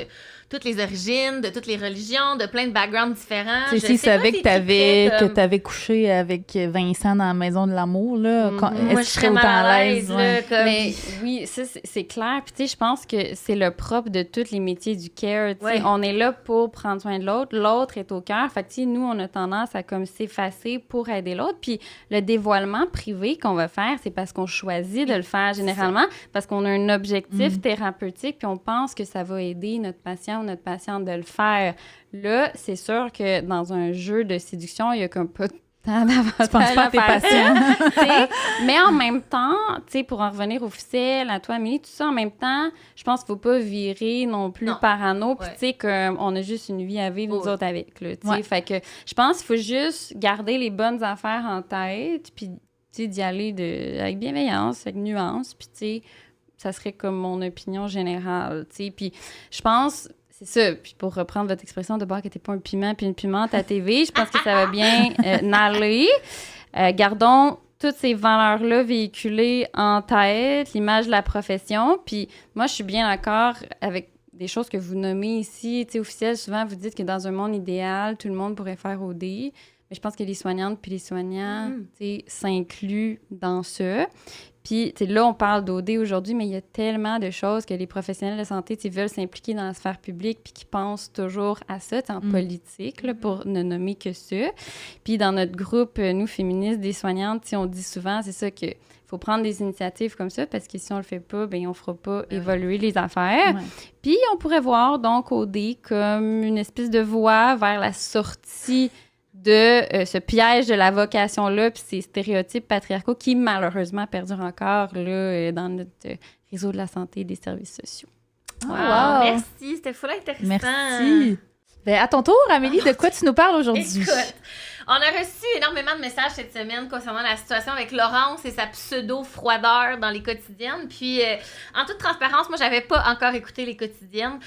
A: toutes les origines, de toutes les religions, de plein de backgrounds différents.
B: Tu sais, s'ils savaient que t'avais couché avec Vincent dans la maison de l'amour, là,
A: moi, je serais mal à l'aise.
C: Mais oui, ça, c'est clair. Puis, tu sais, je pense que c'est le propre de tous les métiers du care. Tu sais, on est là pour prendre soin de l'autre. L'autre est au cœur. Fait que, tu sais, nous, on a tendance à comme s'effacer pour aider l'autre. Puis, le dévoilement privé qu'on va faire, c'est parce qu'on choisit de le faire généralement, parce qu'on a un objectif thérapeutique, puis on pense que ça va aider notre patient ou notre patiente de le faire. Là, c'est sûr que dans un jeu de séduction, il y a comme pas de temps d'avantage.
B: Je pense pas à tes patients.
C: Mais en même temps, tu sais, pour en revenir au officiel, à toi, Amélie, tout ça, en même temps, je pense qu'il faut pas virer non plus parano, puis tu sais, qu'on a juste une vie à vivre, nous autres, avec, là, tu sais. Fait que je pense qu'il faut juste garder les bonnes affaires en tête, puis, tu sais, d'y aller avec bienveillance, avec nuance, puis, tu sais, ça serait comme mon opinion générale, tu sais. Puis je pense... C'est ça. Puis pour reprendre votre expression de bord que t'es pas un piment puis une pimente à TV, je pense que ça va bien n'aller. Gardons toutes ces valeurs-là véhiculées en tête, l'image de la profession. Puis moi, je suis bien d'accord avec des choses que vous nommez ici. Tu sais, officiel, souvent, vous dites que dans un monde idéal, tout le monde pourrait faire OD. Mais je pense que les soignantes puis les soignants, tu sais, s'incluent dans ça. Puis, tu sais, là, on parle d'OD aujourd'hui, mais il y a tellement de choses que les professionnels de santé, tu sais, veulent s'impliquer dans la sphère publique puis qui pensent toujours à ça, tu sais, en politique, là, pour ne nommer que ça. Puis, dans notre groupe, nous, féministes, des soignantes, tu sais, on dit souvent, c'est ça, qu'il faut prendre des initiatives comme ça parce que si on le fait pas, bien, on fera pas évoluer les affaires. Ouais. Puis, on pourrait voir, donc, OD comme une espèce de voie vers la sortie de ce piège de la vocation-là, puis ces stéréotypes patriarcaux qui, malheureusement, perdurent encore là, dans notre réseau de la santé et des services sociaux.
A: Wow. Merci, c'était full intéressant.
B: Merci. Ben, à ton tour, Amélie, de quoi tu nous parles aujourd'hui?
A: Écoute, on a reçu énormément de messages cette semaine concernant la situation avec Laurence et sa pseudo-froideur dans les quotidiennes. Puis, en toute transparence, moi, j'avais pas encore écouté les quotidiennes.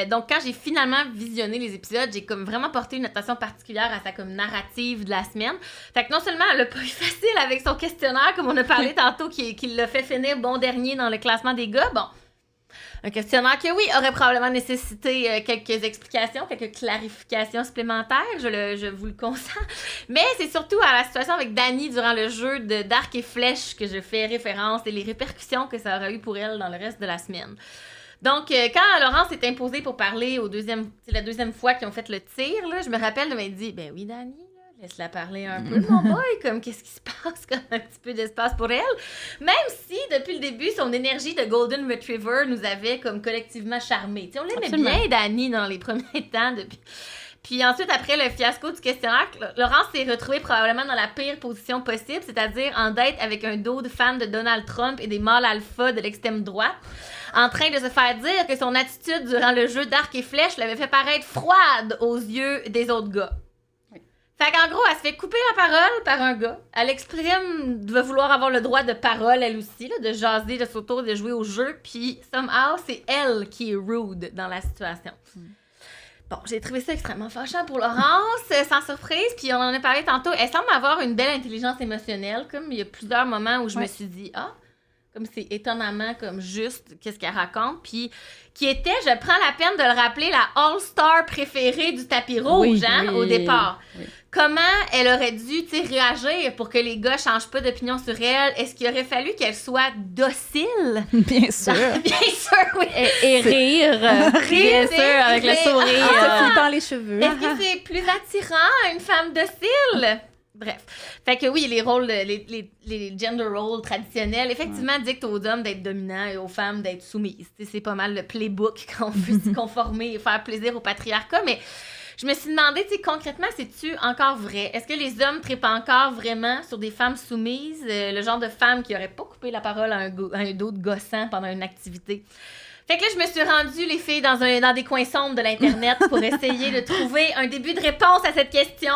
A: Donc, quand j'ai finalement visionné les épisodes, j'ai comme vraiment porté une attention particulière à sa comme narrative de la semaine. Fait que non seulement elle a pas eu facile avec son questionnaire, comme on a parlé tantôt, qui l'a fait finir bon dernier dans le classement des gars, bon... Un questionnaire qui, oui, aurait probablement nécessité quelques explications, quelques clarifications supplémentaires, je vous le consens. Mais c'est surtout à la situation avec Dani durant le jeu d'arc et flèche que je fais référence et les répercussions que ça aura eu pour elle dans le reste de la semaine. Donc, quand Laurence s'est imposée pour parler c'est la deuxième fois qu'ils ont fait le tir, là, je me rappelle de m'être dit, ben oui, Dani, laisse-la parler un peu, mon boy, comme qu'est-ce qui se passe, comme un petit peu d'espace pour elle. Même si, depuis le début, son énergie de Golden Retriever nous avait comme collectivement charmés. On l'aimait bien, Dani, dans les premiers temps. Puis ensuite, après le fiasco du questionnaire, Laurence s'est retrouvée probablement dans la pire position possible, c'est-à-dire en date avec un dos de fan de Donald Trump et des mâles alpha de l'extrême droite, en train de se faire dire que son attitude durant le jeu d'arc et flèche l'avait fait paraître froide aux yeux des autres gars. Fait qu'en gros, elle se fait couper la parole par un gars. Elle exprime de vouloir avoir le droit de parole, elle aussi, là, de jaser, de s'auto, de jouer au jeu. Puis, somehow, c'est elle qui est rude dans la situation. Bon, j'ai trouvé ça extrêmement fâchant pour Laurence, sans surprise. Puis, on en a parlé tantôt. Elle semble avoir une belle intelligence émotionnelle. Comme il y a plusieurs moments où je me suis dit, comme c'est étonnamment comme juste qu'est-ce qu'elle raconte. Puis, qui était, je prends la peine de le rappeler, la All-Star préférée du tapis rouge, au départ. Oui. Comment elle aurait dû réagir pour que les gars changent pas d'opinion sur elle? Est-ce qu'il aurait fallu qu'elle soit docile?
B: Bien sûr.
A: Bien sûr, oui.
C: Et rire. Bien sûr, avec le sourire.
B: Dans les cheveux.
A: Est-ce que c'est plus attirant, une femme docile? Bref. Fait que oui, les rôles, les gender roles traditionnels, effectivement, dictent aux hommes d'être dominants et aux femmes d'être soumises. C'est pas mal le playbook qu'on veut se conformer et faire plaisir au patriarcat, mais je me suis demandé, tu sais, concrètement, c'est-tu encore vrai? Est-ce que les hommes trippent encore vraiment sur des femmes soumises, le genre de femmes qui n'auraient pas coupé la parole à un d'autre gossant pendant une activité? Fait que là, je me suis rendue, les filles, dans des coins sombres de l'Internet pour essayer de trouver un début de réponse à cette question.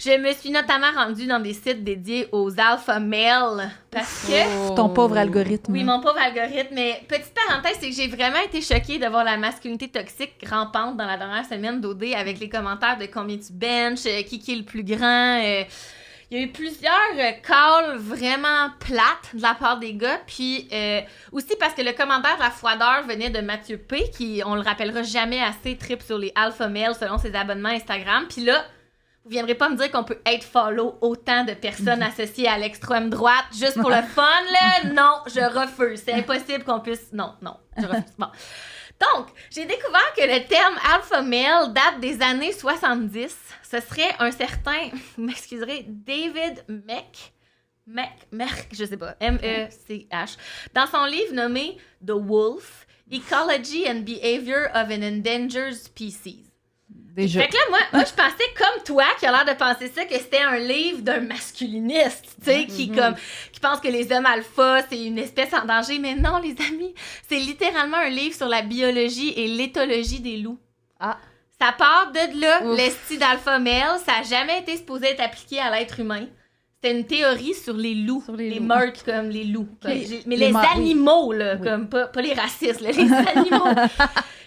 A: Je me suis notamment rendue dans des sites dédiés aux alpha males parce que...
B: Ton pauvre algorithme.
A: Oui, mon pauvre algorithme. Mais petite parenthèse, c'est que j'ai vraiment été choquée de voir la masculinité toxique rampante dans la dernière semaine d'OD avec les commentaires de combien tu benches, qui est le plus grand... Il y a eu plusieurs calls vraiment plates de la part des gars, puis aussi parce que le commentaire de la froideur venait de Mathieu P, qui, on le rappellera jamais assez, tripe sur les alpha males selon ses abonnements Instagram. Puis là, vous viendrez pas me dire qu'on peut hate follow autant de personnes associées à l'extrême droite juste pour le fun, là. Non, je refuse. C'est impossible qu'on puisse... Non, je refuse. Bon. Donc, j'ai découvert que le terme alpha male date des années 70. Ce serait un certain, vous m'excuserez, David Merck, je sais pas, M-E-C-H, dans son livre nommé The Wolf, Ecology and Behavior of an Endangered Species.
B: Déjà.
A: Fait que là, moi, je pensais comme toi, qui a l'air de penser ça, que c'était un livre d'un masculiniste, tu sais, qui pense que les hommes alpha, c'est une espèce en danger. Mais non, les amis, c'est littéralement un livre sur la biologie et l'éthologie des loups.
C: Ah.
A: Ça part de là, l'esti d'alpha male, ça n'a jamais été supposé être appliqué à l'être humain. C'était une théorie sur les loups, les meurtres comme les loups. Mais les animaux, là, comme pas les racistes, là, les animaux.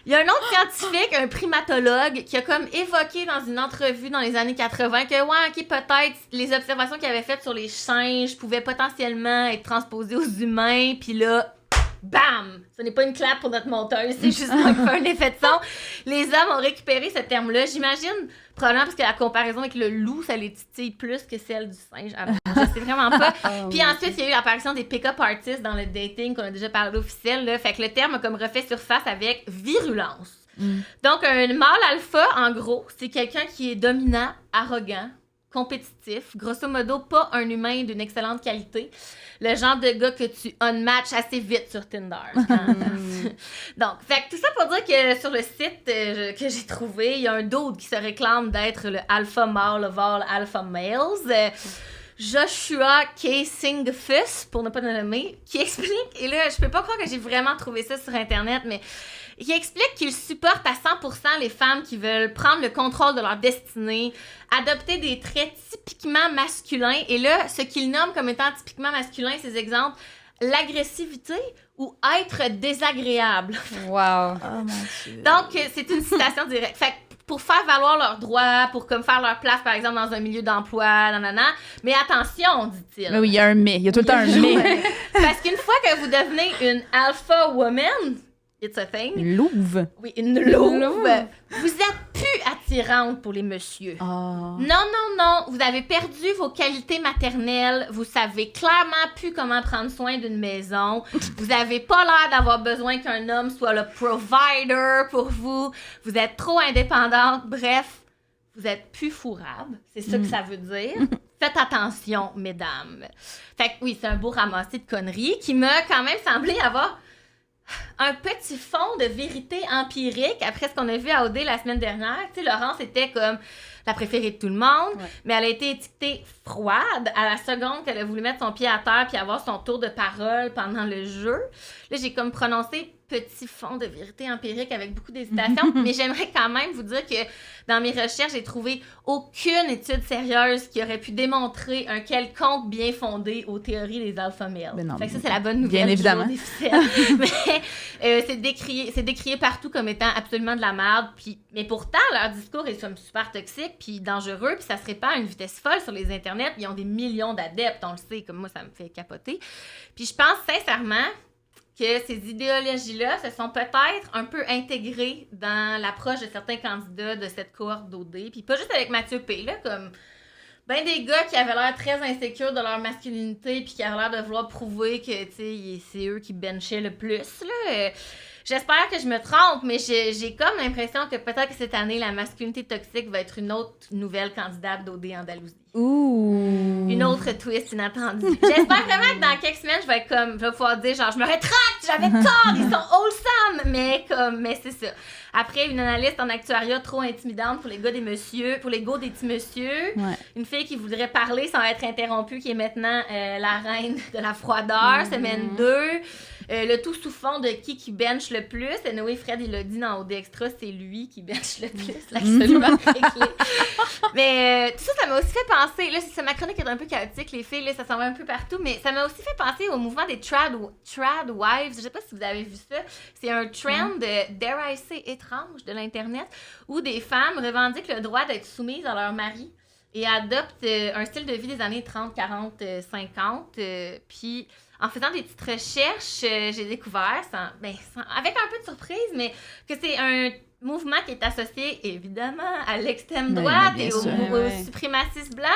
A: Il y a un autre scientifique, un primatologue, qui a comme évoqué dans une entrevue dans les années 80 que, peut-être les observations qu'il avait faites sur les singes pouvaient potentiellement être transposées aux humains, puis là, bam! Ce n'est pas une clap pour notre monteuse, c'est juste moi qui fais un effet de son. Les hommes ont récupéré ce terme-là. J'imagine, probablement parce que la comparaison avec le loup, ça les titille plus que celle du singe. Alors, je sais vraiment pas. Puis ensuite, il y a eu l'apparition des pick-up artists dans le dating, qu'on a déjà parlé officiel. Là. Fait que le terme a comme refait surface avec virulence. Donc, un mâle alpha, en gros, c'est quelqu'un qui est dominant, arrogant, compétitif, grosso modo, pas un humain d'une excellente qualité. Le genre de gars que tu unmatches assez vite sur Tinder. Donc, fait que tout ça pour dire que sur le site que j'ai trouvé, il y a un dude qui se réclame d'être le alpha male of all alpha males. Joshua K. Singfus, pour ne pas le nommer, qui explique, et là, je peux pas croire que j'ai vraiment trouvé ça sur Internet, mais qui explique qu'il supporte à 100% les femmes qui veulent prendre le contrôle de leur destinée, adopter des traits typiquement masculins, et là, ce qu'il nomme comme étant typiquement masculin, ces exemples, l'agressivité ou être désagréable.
C: Wow!
B: Oh mon Dieu.
A: Donc, c'est une citation directe. Fait que pour faire valoir leurs droits, pour comme faire leur place, par exemple, dans un milieu d'emploi, nanana. Mais attention, dit-il.
B: Mais oui, il y a un mais. Il y a tout le temps un mais.
A: Parce qu'une fois que vous devenez une alpha woman, it's a thing.
B: Une louve.
A: Oui, une louve. Vous êtes plus attirante pour les messieurs.
B: Oh.
A: Non. Vous avez perdu vos qualités maternelles. Vous savez clairement plus comment prendre soin d'une maison. Vous avez pas l'air d'avoir besoin qu'un homme soit le provider pour vous. Vous êtes trop indépendante. Bref, vous êtes plus fourrable. C'est ça que ça veut dire. Faites attention, mesdames. Fait que oui, c'est un beau ramassis de conneries qui m'a quand même semblé avoir un petit fond de vérité empirique après ce qu'on a vu à OD la semaine dernière. Tu sais, Laurence était comme la préférée de tout le monde, mais elle a été étiquetée froide à la seconde qu'elle a voulu mettre son pied à terre puis avoir son tour de parole pendant le jeu. Là, j'ai comme prononcé petit fond de vérité empirique avec beaucoup d'hésitation, mais j'aimerais quand même vous dire que dans mes recherches, j'ai trouvé aucune étude sérieuse qui aurait pu démontrer un quelconque bien fondé aux théories des alpha males. Fait que ça, c'est la bonne nouvelle.
B: Bien évidemment.
A: Mais c'est décrié partout comme étant absolument de la merde. Mais pourtant, leur discours est super toxique puis dangereux, puis ça se répand à une vitesse folle sur les internets. Ils ont des millions d'adeptes, on le sait, comme moi, ça me fait capoter. Puis je pense sincèrement que ces idéologies-là se sont peut-être un peu intégrées dans l'approche de certains candidats de cette cohorte d'OD. Puis pas juste avec Mathieu P, là, comme ben des gars qui avaient l'air très insécures de leur masculinité puis qui avaient l'air de vouloir prouver que, tu sais, c'est eux qui benchaient le plus, là. J'espère que je me trompe, mais j'ai comme l'impression que peut-être que cette année, la masculinité toxique va être une autre nouvelle candidate d'OD Andalousie.
B: Ouh!
A: une autre twist inattendue. J'espère vraiment que dans quelques semaines, je vais pouvoir dire genre, je me rétracte, j'avais tort, ils sont wholesome, mais c'est ça. Après, une analyste en actuariat trop intimidante pour les gars des messieurs, pour les go des petits messieurs.
B: Ouais.
A: Une fille qui voudrait parler sans être interrompue, qui est maintenant la reine de la froideur, semaine 2. Le tout sous fond de qui bench le plus. Et Noé Fred, il l'a dit dans OD Extra, c'est lui qui bench le plus. Absolument réglé. Mais tout ça, ça m'a aussi fait penser, là, ma chronique est un peu chaotique, les filles, là, ça s'en va un peu partout, mais ça m'a aussi fait penser au mouvement des trad wives. Je sais pas si vous avez vu ça. C'est un trend, dare I say, étrange de l'Internet, où des femmes revendiquent le droit d'être soumises à leur mari et adoptent un style de vie des années 30, 40, 50. Puis, en faisant des petites recherches, j'ai découvert, avec un peu de surprise, mais que c'est un mouvement qui est associé, évidemment, à l'extrême droite et aux suprémacistes blancs,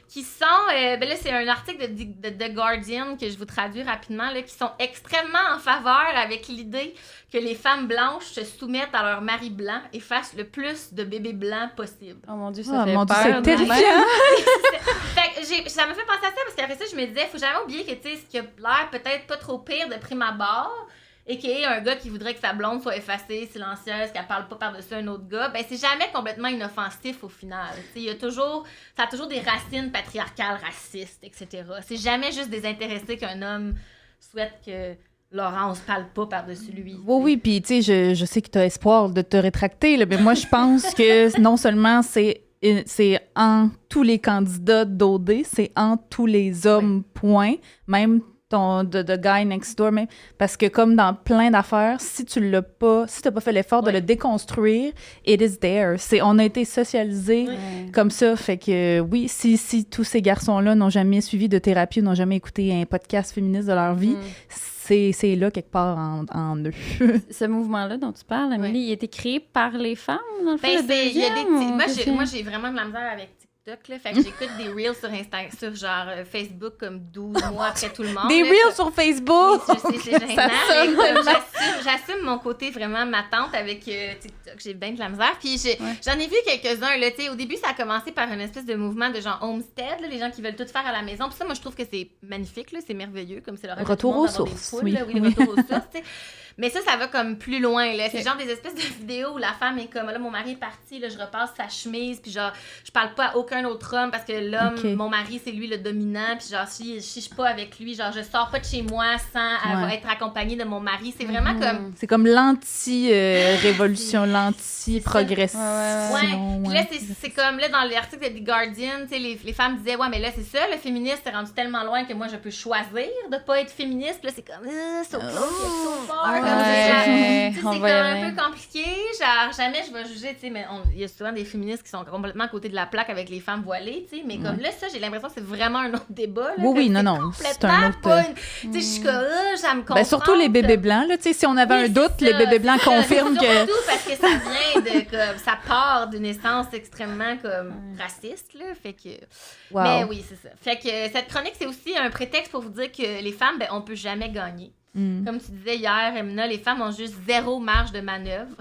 A: qui sont, là, c'est un article de The Guardian que je vous traduis rapidement, là, qui sont extrêmement en faveur avec l'idée que les femmes blanches se soumettent à leur mari blanc et fassent le plus de bébés blancs possible.
C: Oh mon Dieu, ça fait peur.
B: C'est terrifiant!
A: Fait que ça me fait penser à ça parce qu'après ça, je me disais, faut jamais oublier que, tu sais, ce qui a l'air peut-être pas trop pire de prime abord, et qu'il y ait un gars qui voudrait que sa blonde soit effacée, silencieuse, qu'elle parle pas par-dessus un autre gars, ben c'est jamais complètement inoffensif au final. Ça a toujours des racines patriarcales, racistes, etc. C'est jamais juste désintéressé qu'un homme souhaite que Laurence parle pas par-dessus lui.
B: Oui, puis tu sais, je sais que tu as espoir de te rétracter, là, mais moi, je pense que non seulement c'est en tous les candidats d'OD, c'est en tous les hommes, point. Même de Guy Next Door, même. Parce que comme dans plein d'affaires, si t'as pas fait l'effort de le déconstruire, it is there. On a été socialisés comme ça, fait que oui, si tous ces garçons-là n'ont jamais suivi de thérapie ou n'ont jamais écouté un podcast féministe de leur vie, c'est là quelque part en eux.
C: Ce mouvement-là dont tu parles, Amélie, il a été créé par les femmes, dans le fond, le deuxième?
A: Moi, j'ai vraiment de la misère avec TikTok, là, fait que j'écoute des reels sur Instagram, sur genre Facebook comme 12 mois après tout le monde.
B: Des reels sur Facebook!
A: Oui, c'est gênant. J'assume mon côté vraiment ma tante avec TikTok. J'ai bien de la misère. Puis j'en ai vu quelques-uns. Là, au début, ça a commencé par une espèce de mouvement de genre homestead, là, les gens qui veulent tout faire à la maison. Puis ça, moi, je trouve que c'est magnifique, là, c'est merveilleux, comme c'est le
B: retour aux sources.
A: Oui, le retour aux sources. T'sais. Mais ça va comme plus loin, là. C'est genre des espèces de vidéos où la femme est comme, là, mon mari est parti, là, je repasse sa chemise, puis genre, je parle pas à aucun autre homme parce que l'homme, mon mari, c'est lui le dominant, puis genre, si je suis pas avec lui, genre, je sors pas de chez moi sans être accompagnée de mon mari. C'est vraiment comme...
B: C'est comme l'anti-révolution, l'anti-progression.
A: Puis là, c'est comme, là, dans l'article de The Guardian, tu sais, les femmes disaient, ouais, mais là, c'est ça, le féministe est rendu tellement loin que moi, je peux choisir de pas être féministe. Puis là, c'est comme, so close, so far. C'est comme un peu compliqué. Genre, jamais je vais juger, tu sais, mais il y a souvent des féministes qui sont complètement à côté de la plaque avec les femmes voilées, tu sais, mais comme là, ça, j'ai l'impression que c'est vraiment un autre débat. Là,
B: oui, non, c'est un autre...
A: Tu sais, je suis comme, ça me confronte.
B: Ben, surtout les bébés blancs, là, tu sais, si on avait un doute, les bébés blancs confirment que...
A: Surtout parce que ça vient de, comme, ça part d'une essence extrêmement, comme, raciste, là, fait que...
B: Wow.
A: Mais oui, c'est ça. Fait que cette chronique, c'est aussi un prétexte pour vous dire que les femmes, ben, on peut jamais gagner. Comme tu disais hier, Emina, les femmes ont juste zéro marge de manœuvre.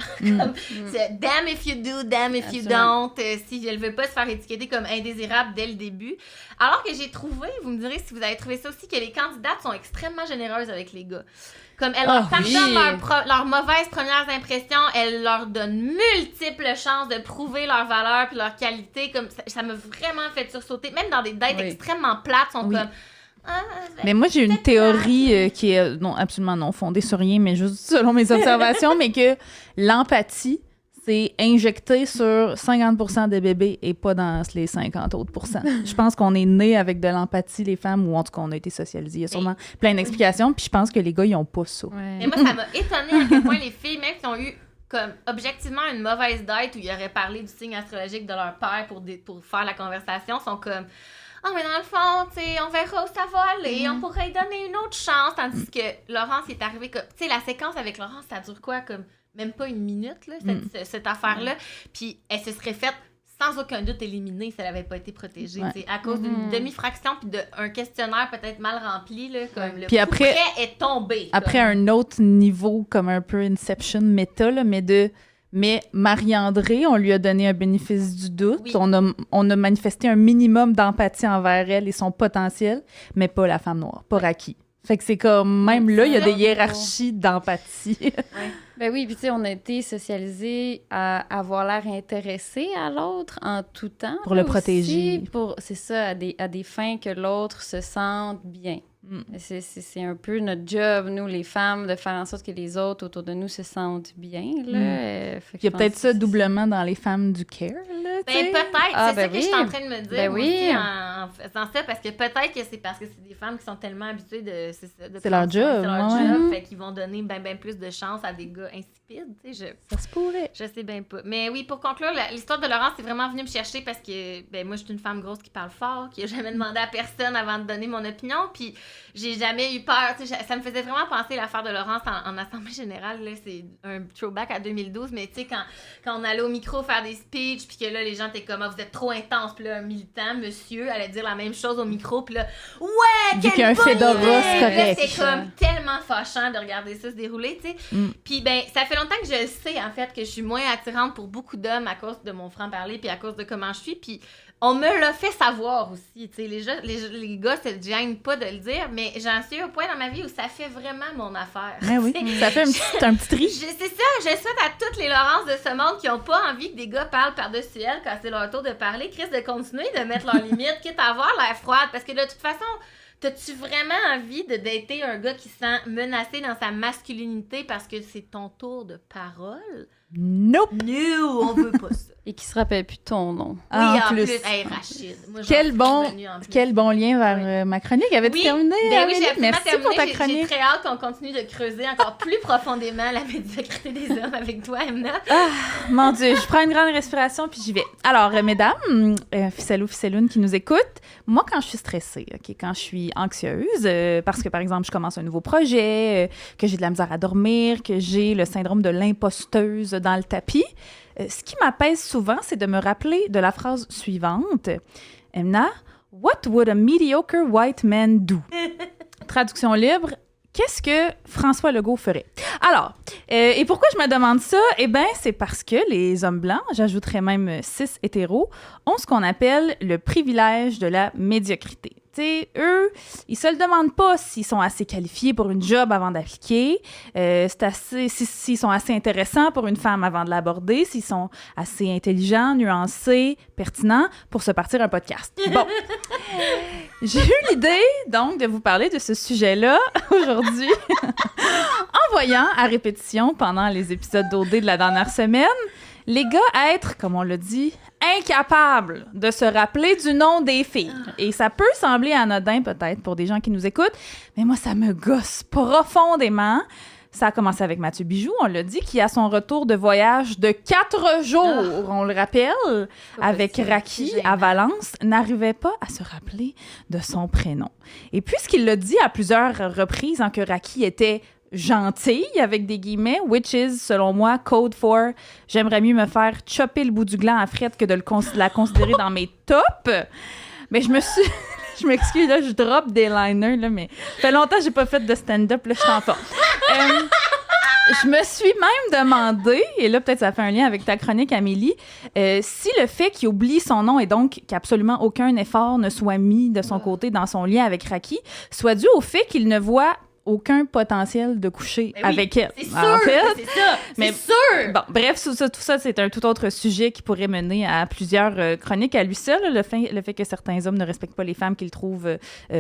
A: C'est damn if you do, damn if you don't. Si elles ne veulent pas se faire étiqueter comme indésirables dès le début. Alors que j'ai trouvé, vous me direz si vous avez trouvé ça aussi, que les candidates sont extrêmement généreuses avec les gars. Comme elles leur pardonnent leurs mauvaises premières impressions, elles leur donnent multiples chances de prouver leur valeur puis leur qualité. Comme ça m'a vraiment fait sursauter. Même dans des dates extrêmement plates, sont comme...
B: mais moi, j'ai une théorie qui est absolument non fondée sur rien, mais juste selon mes observations, mais que l'empathie, c'est injecté sur 50% des bébés et pas dans les 50 autres %. Je pense qu'on est né avec de l'empathie, les femmes, ou en tout cas, on a été socialisés. Il y a sûrement plein d'explications, puis je pense que les gars, ils n'ont pas ça.
A: Mais moi, ça m'a étonnée à quel point les filles, même qui ont eu comme objectivement une mauvaise date où ils auraient parlé du signe astrologique de leur père pour faire la conversation, sont comme... Ah, mais dans le fond, tu sais, on verra où ça va aller, on pourrait lui donner une autre chance. Tandis que Laurence est arrivée comme... Tu sais, la séquence avec Laurence, ça dure quoi? Comme même pas une minute, là, cette affaire-là. Puis elle se serait faite sans aucun doute éliminée si elle n'avait pas été protégée. À cause d'une demi-fraction puis d'un questionnaire peut-être mal rempli, là, comme le coup près est tombé.
B: Après, un autre niveau, comme un peu Inception méta, là, mais de Mais Marie-André, on lui a donné un bénéfice du doute.
A: Oui.
B: On a manifesté un minimum d'empathie envers elle et son potentiel, mais pas la femme noire, pas Raki. Fait que c'est comme, même là, il y a des hiérarchies d'empathie.
C: Ben oui, puis tu sais, on a été socialisés à avoir l'air intéressé à l'autre en tout temps.
B: Pour le
C: aussi,
B: protéger.
C: C'est ça, à des fins que l'autre se sente bien. C'est un peu notre job, nous, les femmes, de faire en sorte que les autres autour de nous se sentent bien. Là. Fait que
B: Il y a
C: je
B: peut-être
C: pense
B: ça
C: que
B: doublement dans les femmes du care, là, tu sais.
A: Peut-être, c'est ça que je suis en train de me dire
C: Ben
A: moi
C: oui.
A: aussi en faisant ça, parce que peut-être que c'est parce que c'est des femmes qui sont tellement habituées de...
B: C'est leur job,
A: C'est leur
B: ouais.
A: job, fait qu'ils vont donner ben plus de chance à des gars insipides, tu sais,
B: Ça se pourrait.
A: je sais bien pas. Mais oui, pour conclure, l'histoire de Laurence est vraiment venue me chercher parce que, ben moi, je suis une femme grosse qui parle fort, qui a jamais demandé à personne avant de donner mon opinion, puis j'ai jamais eu peur, tu sais, ça me faisait vraiment penser l'affaire de Laurence en assemblée générale, là, c'est un throwback à 2012, mais tu sais, quand on allait au micro faire des speeches, puis que là, les gens étaient comme, ah, vous êtes trop intense, puis là, un militant, monsieur, allait dire la même chose au micro, puis là, ouais,
B: Vu qu'il y a un
A: quelle bonne
B: fedora,
A: idée!
B: c'est
A: Là,
B: correct.
A: c'est comme tellement fâchant de regarder ça se dérouler, tu sais. Puis ben, ça fait longtemps que je le sais, en fait, que je suis moins attirante pour beaucoup d'hommes à cause de mon franc-parler, puis à cause de comment je suis, puis on me l'a fait savoir aussi, tu sais, les gars se gênent pas de le dire, mais j'en suis au point dans ma vie où ça fait vraiment mon affaire.
B: Ben oui,
A: Tu sais.
B: ça fait un petit tri.
A: C'est ça, je souhaite à toutes les Laurences de ce monde qui n'ont pas envie que des gars parlent par-dessus elles quand c'est leur tour de parler, Chris, de continuer de mettre leurs limites, quitte à avoir l'air froide, parce que de toute façon, t'as-tu vraiment envie de dater un gars qui se sent menacé dans sa masculinité parce que c'est ton tour de parole?
B: Nope!
A: No, on veut pas ça.
C: Et qui se rappelle plus de ton nom.
B: En
A: Oui, en
B: plus.
A: plus. Hey, Rachid. Moi,
B: Quel
A: j'en suis
B: bon,
A: revenue en plus.
B: quel bon lien vers ma chronique. Avais-tu
A: Oui,
B: terminé,
A: ben oui,
B: Amélie?
A: j'ai absolument
B: Merci
A: terminé.
B: pour ta
A: J'ai
B: chronique.
A: très hâte qu'on continue de creuser encore plus profondément la médiocrité des hommes avec toi, Emna.
B: Mon Dieu, je prends une grande respiration puis j'y vais. Alors, mesdames, ficellou, ficelloune qui nous écoutent, moi, quand je suis stressée, quand je suis anxieuse, parce que, par exemple, je commence un nouveau projet, que j'ai de la misère à dormir, que j'ai le syndrome de l'imposteuse dans le tapis, ce qui m'apaise souvent, c'est de me rappeler de la phrase suivante. Emna, what would a mediocre white man do? Traduction libre. Qu'est-ce que François Legault ferait? Alors, et pourquoi je me demande ça? Eh bien, c'est parce que les hommes blancs, j'ajouterais même cis hétéros, ont ce qu'on appelle le privilège de la médiocrité. Tu sais, eux, ils se le demandent pas s'ils sont assez qualifiés pour une job avant d'appliquer, s'ils sont assez intéressants pour une femme avant de l'aborder, s'ils sont assez intelligents, nuancés, pertinents pour se partir un podcast. Bon, j'ai eu l'idée, donc, de vous parler de ce sujet-là aujourd'hui en voyant à répétition pendant les épisodes d'OD de la dernière semaine les gars être, comme on l'a dit, incapables de se rappeler du nom des filles. Et ça peut sembler anodin peut-être pour des gens qui nous écoutent, mais moi, ça me gosse profondément. Ça a commencé avec Mathieu Bijoux, on l'a dit, qui a son retour de voyage de 4 jours, on le rappelle, avec Raki à Valence, n'arrivait pas à se rappeler de son prénom. Et puisqu'il l'a dit à plusieurs reprises que Raki était gentille, avec des guillemets, which is, selon moi, code for j'aimerais mieux me faire chopper le bout du gland à Fred que de la considérer dans mes tops. Mais je me suis... Je m'excuse, là, je drop des liners, là, mais ça fait longtemps que j'ai pas fait de stand-up, là, je suis en forme. Je me suis même demandé, et là, peut-être ça fait un lien avec ta chronique, Amélie, si le fait qu'il oublie son nom et donc qu'absolument aucun effort ne soit mis de son côté dans son lien avec Raki, soit dû au fait qu'il ne voit aucun potentiel de coucher avec elle.
A: C'est sûr,
B: en fait,
A: c'est ça,
B: mais
A: c'est sûr!
B: Bon, bref, tout ça, c'est un tout autre sujet qui pourrait mener à plusieurs chroniques à lui seul. Le fait que certains hommes ne respectent pas les femmes qu'ils trouvent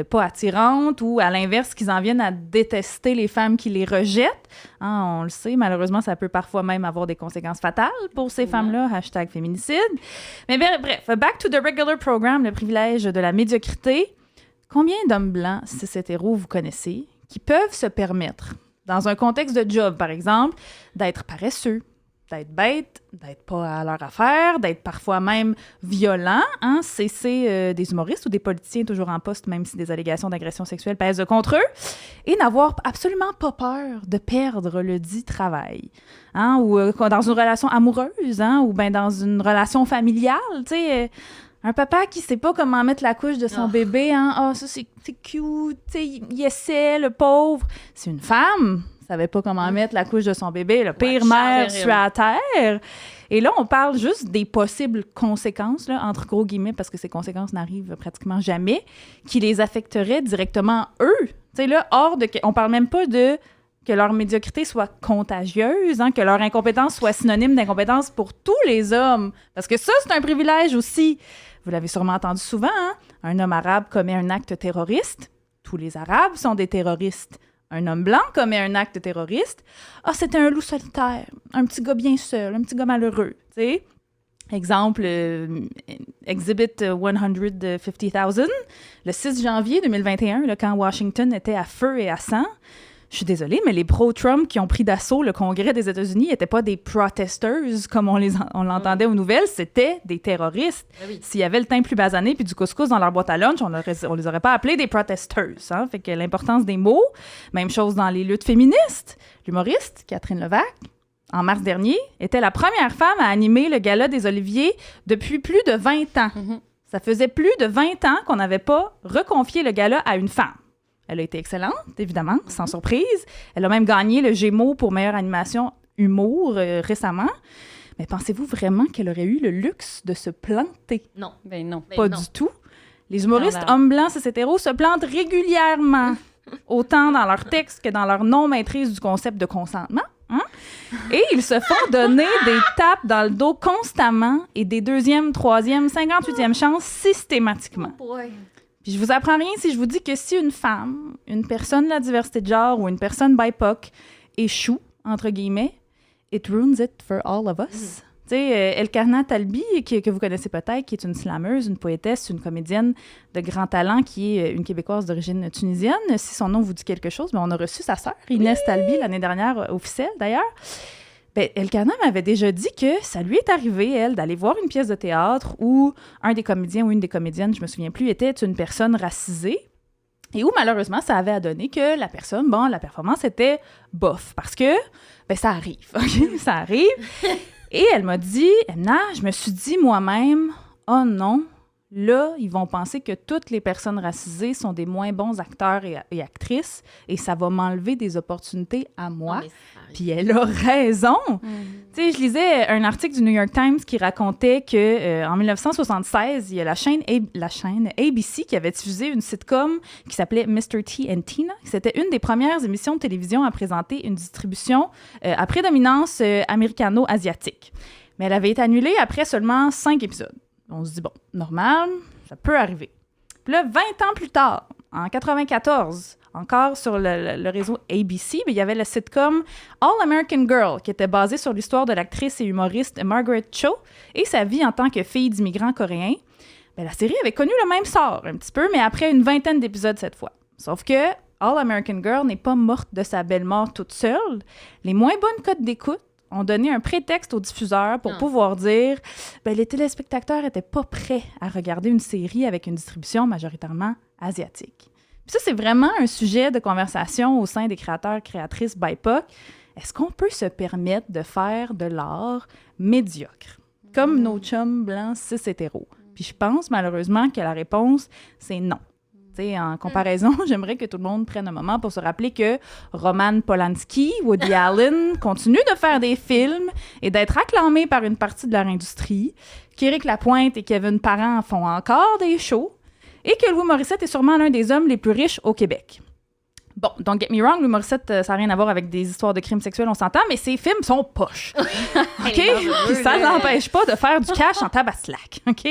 B: pas attirantes ou, à l'inverse, qu'ils en viennent à détester les femmes qui les rejettent. Hein, on le sait, malheureusement, ça peut parfois même avoir des conséquences fatales pour ces femmes-là. #féminicide. Mais bref, back to the regular program, le privilège de la médiocrité. Combien d'hommes blancs cis hétéros vous connaissez qui peuvent se permettre, dans un contexte de job, par exemple, d'être paresseux, d'être bête, d'être pas à leur affaire, d'être parfois même violent, hein? C'est des humoristes ou des politiciens toujours en poste, même si des allégations d'agression sexuelle pèsent contre eux, et n'avoir absolument pas peur de perdre le dit travail. Hein? Ou dans une relation amoureuse, hein? Ou bien dans une relation familiale, tu sais... Un papa qui sait pas comment mettre la couche de son bébé, hein? Ah, ça, c'est cute, tu sais, il essaie, le pauvre. C'est une femme, savait pas comment mettre la couche de son bébé, le pire
A: Ouais,
B: mère
C: terrible.
B: sur la terre. Et là, on parle juste des possibles conséquences, là, entre gros guillemets, parce que ces conséquences n'arrivent pratiquement jamais, qui les affecteraient directement eux. Tu sais, là, on parle même pas de que leur médiocrité soit contagieuse, hein, que leur incompétence soit synonyme d'incompétence pour tous les hommes. Parce que ça, c'est un privilège aussi. Vous l'avez sûrement entendu souvent, hein? Un homme arabe commet un acte terroriste. Tous les Arabes sont des terroristes. Un homme blanc commet un acte terroriste. Ah, c'était un loup solitaire, un petit gars bien seul, un petit gars malheureux, tu sais. Exemple, Exhibit 150,000, le 6 janvier 2021, là, quand Washington était à feu et à sang. Je suis désolée, mais les pro-Trump qui ont pris d'assaut le Congrès des États-Unis n'étaient pas des protesters, comme on l'entendait aux nouvelles, c'était des terroristes.
A: Oui.
B: S'il y avait le teint plus basané puis du couscous dans leur boîte à lunch, on les aurait pas appelés des protesters. Hein? Fait que l'importance des mots, même chose dans les luttes féministes. L'humoriste, Catherine Levac, en mars dernier, était la première femme à animer le Gala des Oliviers depuis plus de 20 ans. Ça faisait plus de 20 ans qu'on n'avait pas reconfié le gala à une femme. Elle a été excellente, évidemment, sans surprise. Elle a même gagné le Gémeaux pour meilleure animation humour récemment. Mais pensez-vous vraiment qu'elle aurait eu le luxe de se planter?
A: Non.
C: Ben non.
B: Pas
A: non.
B: du tout. Les humoristes
C: Scandale.
B: hommes blancs cis hétéros se plantent régulièrement, autant dans leur texte que dans leur non-maîtrise du concept de consentement. Hein? Et ils se font donner des tapes dans le dos constamment et des 2e, 3e, 58e chances systématiquement.
A: Ouais.
B: Puis je vous apprends rien si je vous dis que si une femme, une personne de la diversité de genre ou une personne BIPOC échoue, entre guillemets, it ruins it for all of us. Tu sais, Elkarna Talbi, que vous connaissez peut-être, qui est une slameuse, une poétesse, une comédienne de grand talent, qui est une Québécoise d'origine tunisienne. Si son nom vous dit quelque chose, mais on a reçu sa sœur, Inès Talbi, l'année dernière, officielle d'ailleurs. Ben, Elkarna m'avait déjà dit que ça lui est arrivé, elle, d'aller voir une pièce de théâtre où un des comédiens ou une des comédiennes, je me souviens plus, était une personne racisée et où malheureusement, ça avait à donner que la personne, la performance était bof parce que, ben, ça arrive, OK? Ça arrive. Et elle m'a dit, Emna, je me suis dit moi-même, oh non, là, ils vont penser que toutes les personnes racisées sont des moins bons acteurs et actrices et ça va m'enlever des opportunités à moi.
A: Non, mais ça arrive.
B: Puis elle a raison. Tu sais, je lisais un article du New York Times qui racontait que en 1976, il y a la chaîne ABC qui avait diffusé une sitcom qui s'appelait Mr. T and Tina. C'était une des premières émissions de télévision à présenter une distribution à prédominance américano-asiatique. Mais elle avait été annulée après seulement 5 épisodes. On se dit, bon, normal, ça peut arriver. Puis là, 20 ans plus tard, en 94, encore sur le réseau ABC, il y avait le sitcom All American Girl, qui était basé sur l'histoire de l'actrice et humoriste Margaret Cho et sa vie en tant que fille d'immigrants coréens. Bien, la série avait connu le même sort, un petit peu, mais après une vingtaine d'épisodes cette fois. Sauf que All American Girl n'est pas morte de sa belle mort toute seule. Les moins bonnes cotes d'écoute ont donné un prétexte aux diffuseurs pour pouvoir dire ben, les téléspectateurs n'étaient pas prêts à regarder une série avec une distribution majoritairement asiatique. Puis ça, c'est vraiment un sujet de conversation au sein des créateurs-créatrices BIPOC. Est-ce qu'on peut se permettre de faire de l'art médiocre, comme nos chums blancs cis-hétéros? Puis je pense malheureusement que la réponse, c'est non. T'sais, en comparaison, j'aimerais que tout le monde prenne un moment pour se rappeler que Roman Polanski, Woody Allen continuent de faire des films et d'être acclamés par une partie de leur industrie, qu'Éric Lapointe et Kevin Parent font encore des shows et que Louis Morissette est sûrement l'un des hommes les plus riches au Québec. Bon, don't get me wrong, Louis Morissette, ça n'a rien à voir avec des histoires de crimes sexuels, on s'entend, mais ses films sont poches. OK? Puis ça ne l'empêche pas de faire du cash en tabaslac. OK?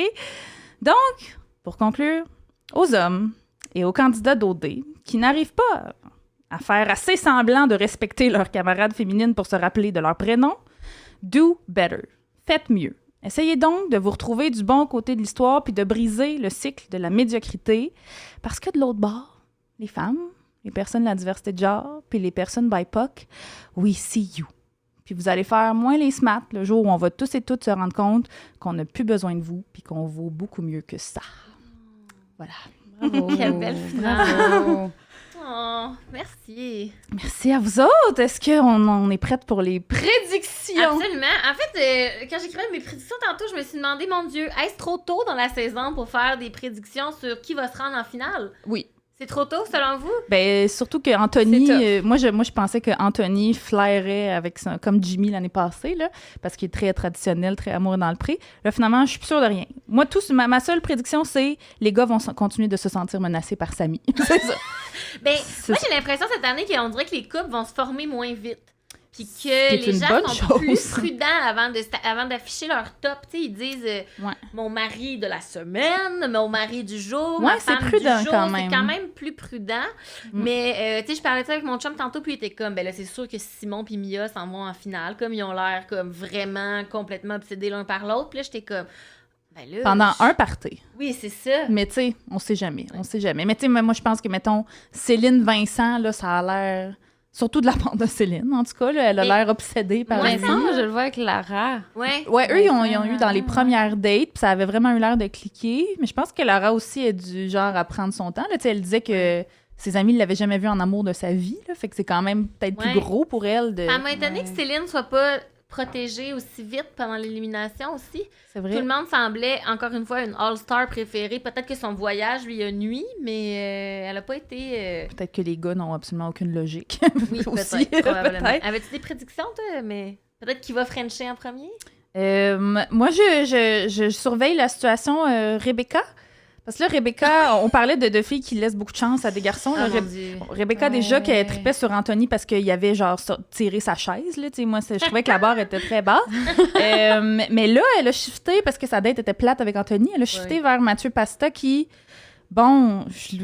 B: Donc, pour conclure, aux hommes et aux candidats d'OD qui n'arrivent pas à faire assez semblant de respecter leurs camarades féminines pour se rappeler de leur prénom, do better. Faites mieux. Essayez donc de vous retrouver du bon côté de l'histoire puis de briser le cycle de la médiocrité parce que de l'autre bord, les femmes, les personnes de la diversité de genre puis les personnes BIPOC, we see you. Puis vous allez faire moins les smats le jour où on va tous et toutes se rendre compte qu'on n'a plus besoin de vous puis qu'on vaut beaucoup mieux que ça. Voilà.
C: Bravo.
A: Quelle belle
C: Bravo.
A: Oh, merci.
B: Merci à vous autres. Est-ce qu'on est prête pour les prédictions?
A: Absolument. En fait, quand j'écrivais mes prédictions tantôt, je me suis demandé, mon Dieu, est-ce trop tôt dans la saison pour faire des prédictions sur qui va se rendre en finale?
B: Oui.
A: C'est trop tôt, selon vous?
B: Ben, surtout que Anthony, moi, je pensais que Anthony flairait avec comme Jimmy l'année passée, là, parce qu'il est très traditionnel, très amoureux dans le pré. Là, finalement, je suis plus sûre de rien. Moi, ma seule prédiction, c'est les gars vont continuer de se sentir menacés par Samy. C'est ça.
A: Ben, moi, j'ai l'impression cette année qu'on dirait que les couples vont se former moins vite. Puis que les gens sont plus prudents avant d'afficher leur top. Tu sais, ils disent mon mari de la semaine, mon mari du jour, ma femme
B: prudent,
A: du jour.
B: quand même.
A: C'est quand même plus prudent. Mais, tu sais, je parlais de ça avec mon chum tantôt, puis il était comme, ben là, c'est sûr que Simon puis Mia s'en vont en finale. Comme ils ont l'air comme vraiment complètement obsédés l'un par l'autre. Puis là, j'étais comme... Ben là,
B: pendant un party.
A: Oui, c'est ça.
B: Mais tu sais, on sait jamais. On sait jamais. Mais tu sais, moi, je pense que, mettons, Céline Vincent, là, ça a l'air... Surtout de la part de Céline, en tout cas. Là, elle a l'air obsédée par
C: Vincent, je le vois avec Lara.
A: Ouais,
B: eux, ils ont eu dans les premières dates, puis ça avait vraiment eu l'air de cliquer. Mais je pense que Lara aussi est du genre à prendre son temps. Là, elle disait que ses amis ne l'avaient jamais vue en amour de sa vie. Là, fait que c'est quand même peut-être plus gros pour elle.
A: Ça m'a étonné que Céline soit pas protégée aussi vite pendant l'élimination aussi.
B: C'est vrai.
A: Tout le monde semblait, encore une fois, une all-star préférée. Peut-être que son voyage lui a nuit, mais elle a pas été...
B: Peut-être que les gars n'ont absolument aucune logique.
A: Oui,
B: aussi,
A: probablement.
B: peut-être.
A: Avais-tu des prédictions, toi? Mais peut-être qu'il va frencher en premier?
B: Moi, je surveille la situation Rebecca. Parce que là, Rebecca, on parlait de filles qui laissent beaucoup de chance à des garçons. Là, Rebecca, déjà, qui tripait sur Anthony parce qu'il y avait, genre, tiré sa chaise. Là, moi, je trouvais que la barre était très basse. Mais là, elle a shifté parce que sa date était plate avec Anthony. Elle a shifté vers Mathieu Pasta qui, bon, je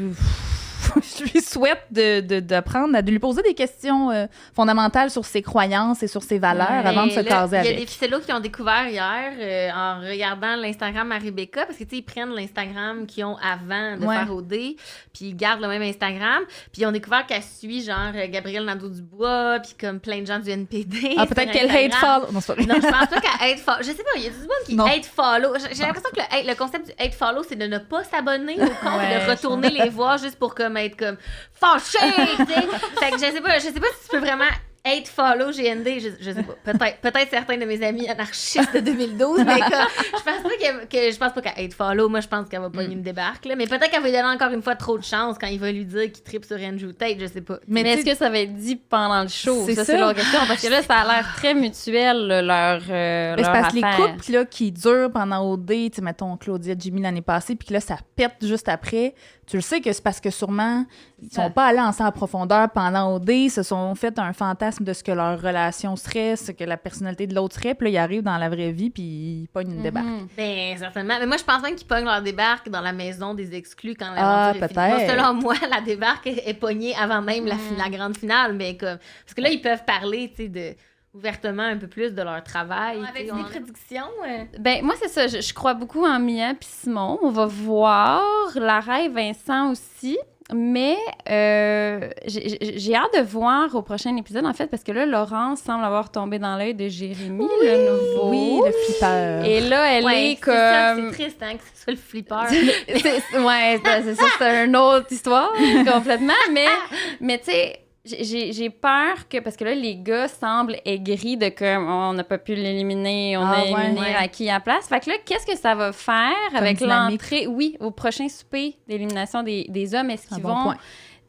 B: lui souhaite de lui poser des questions fondamentales sur ses croyances et sur ses valeurs avant de se caser avec.
A: Il y a des ficellos qui ont découvert hier en regardant l'Instagram à Rebecca, parce que tu sais, ils prennent l'Instagram qu'ils ont avant de faire OD, puis ils gardent le même Instagram, puis ils ont découvert qu'elle suit genre Gabriel Nadeau-Dubois, puis comme plein de gens du NPD.
B: Ah, peut-être qu'elle hate follow.
A: Non, je pense pas qu'elle hate follow. Je sais pas, il y a du monde qui hate follow. J'ai l'impression que le concept du hate follow, c'est de ne pas s'abonner au compte et de retourner les voir juste pour comme être comme fâché, tu sais. Fait que je sais pas si tu peux vraiment hate follow GND, je sais pas. Peut-être certains de mes amis anarchistes de 2012, mais je pense pas qu'elle hate follow. Moi, je pense qu'elle va pas une débarque, là. Mais peut-être qu'elle va lui donner encore une fois trop de chance quand il va lui dire qu'il tripe sur Andrew Tate, je sais pas.
C: Mais est-ce que ça va être dit pendant le show? C'est l'autre question, parce que là, ça a l'air très mutuel, leur
B: c'est parce que les couples là, qui durent pendant OD, tu sais, mettons Claudia, Jimmy l'année passée, puis que là, ça pète juste après, tu le sais que c'est parce que sûrement, ils sont pas allés ensemble en profondeur pendant OD, ils se sont fait un fantasme de ce que leur relation serait, ce que la personnalité de l'autre serait, puis là, ils arrivent dans la vraie vie, puis ils pognent une débarque.
A: Ben, certainement. Mais moi, je pense même qu'ils pognent leur débarque dans la maison des exclus quand l'aventure est finie. Bon, selon moi, la débarque est pognée avant même la grande finale, mais comme... Parce que là, ils peuvent parler, tu sais, ouvertement un peu plus de leur travail. Avec des prédictions?
C: Ben, moi, c'est ça. Je crois beaucoup en Mia puis Simon. On va voir Lara et Vincent aussi. Mais j'ai hâte de voir au prochain épisode, en fait, parce que là, Laurence semble avoir tombé dans l'œil de Jérémy, le nouveau.
B: Oui, le flipper.
C: Et là, elle est comme...
A: C'est triste, hein, que ce soit le flipper.
C: c'est ça, c'est une autre histoire, complètement. Mais tu sais... J'ai peur que, parce que là, les gars semblent aigris de comme on n'a pas pu l'éliminer, on a éliminé à qui à place. Fait que là, qu'est-ce que ça va faire comme avec l'entrée, au prochain souper d'élimination des hommes? Est-ce qu'ils vont...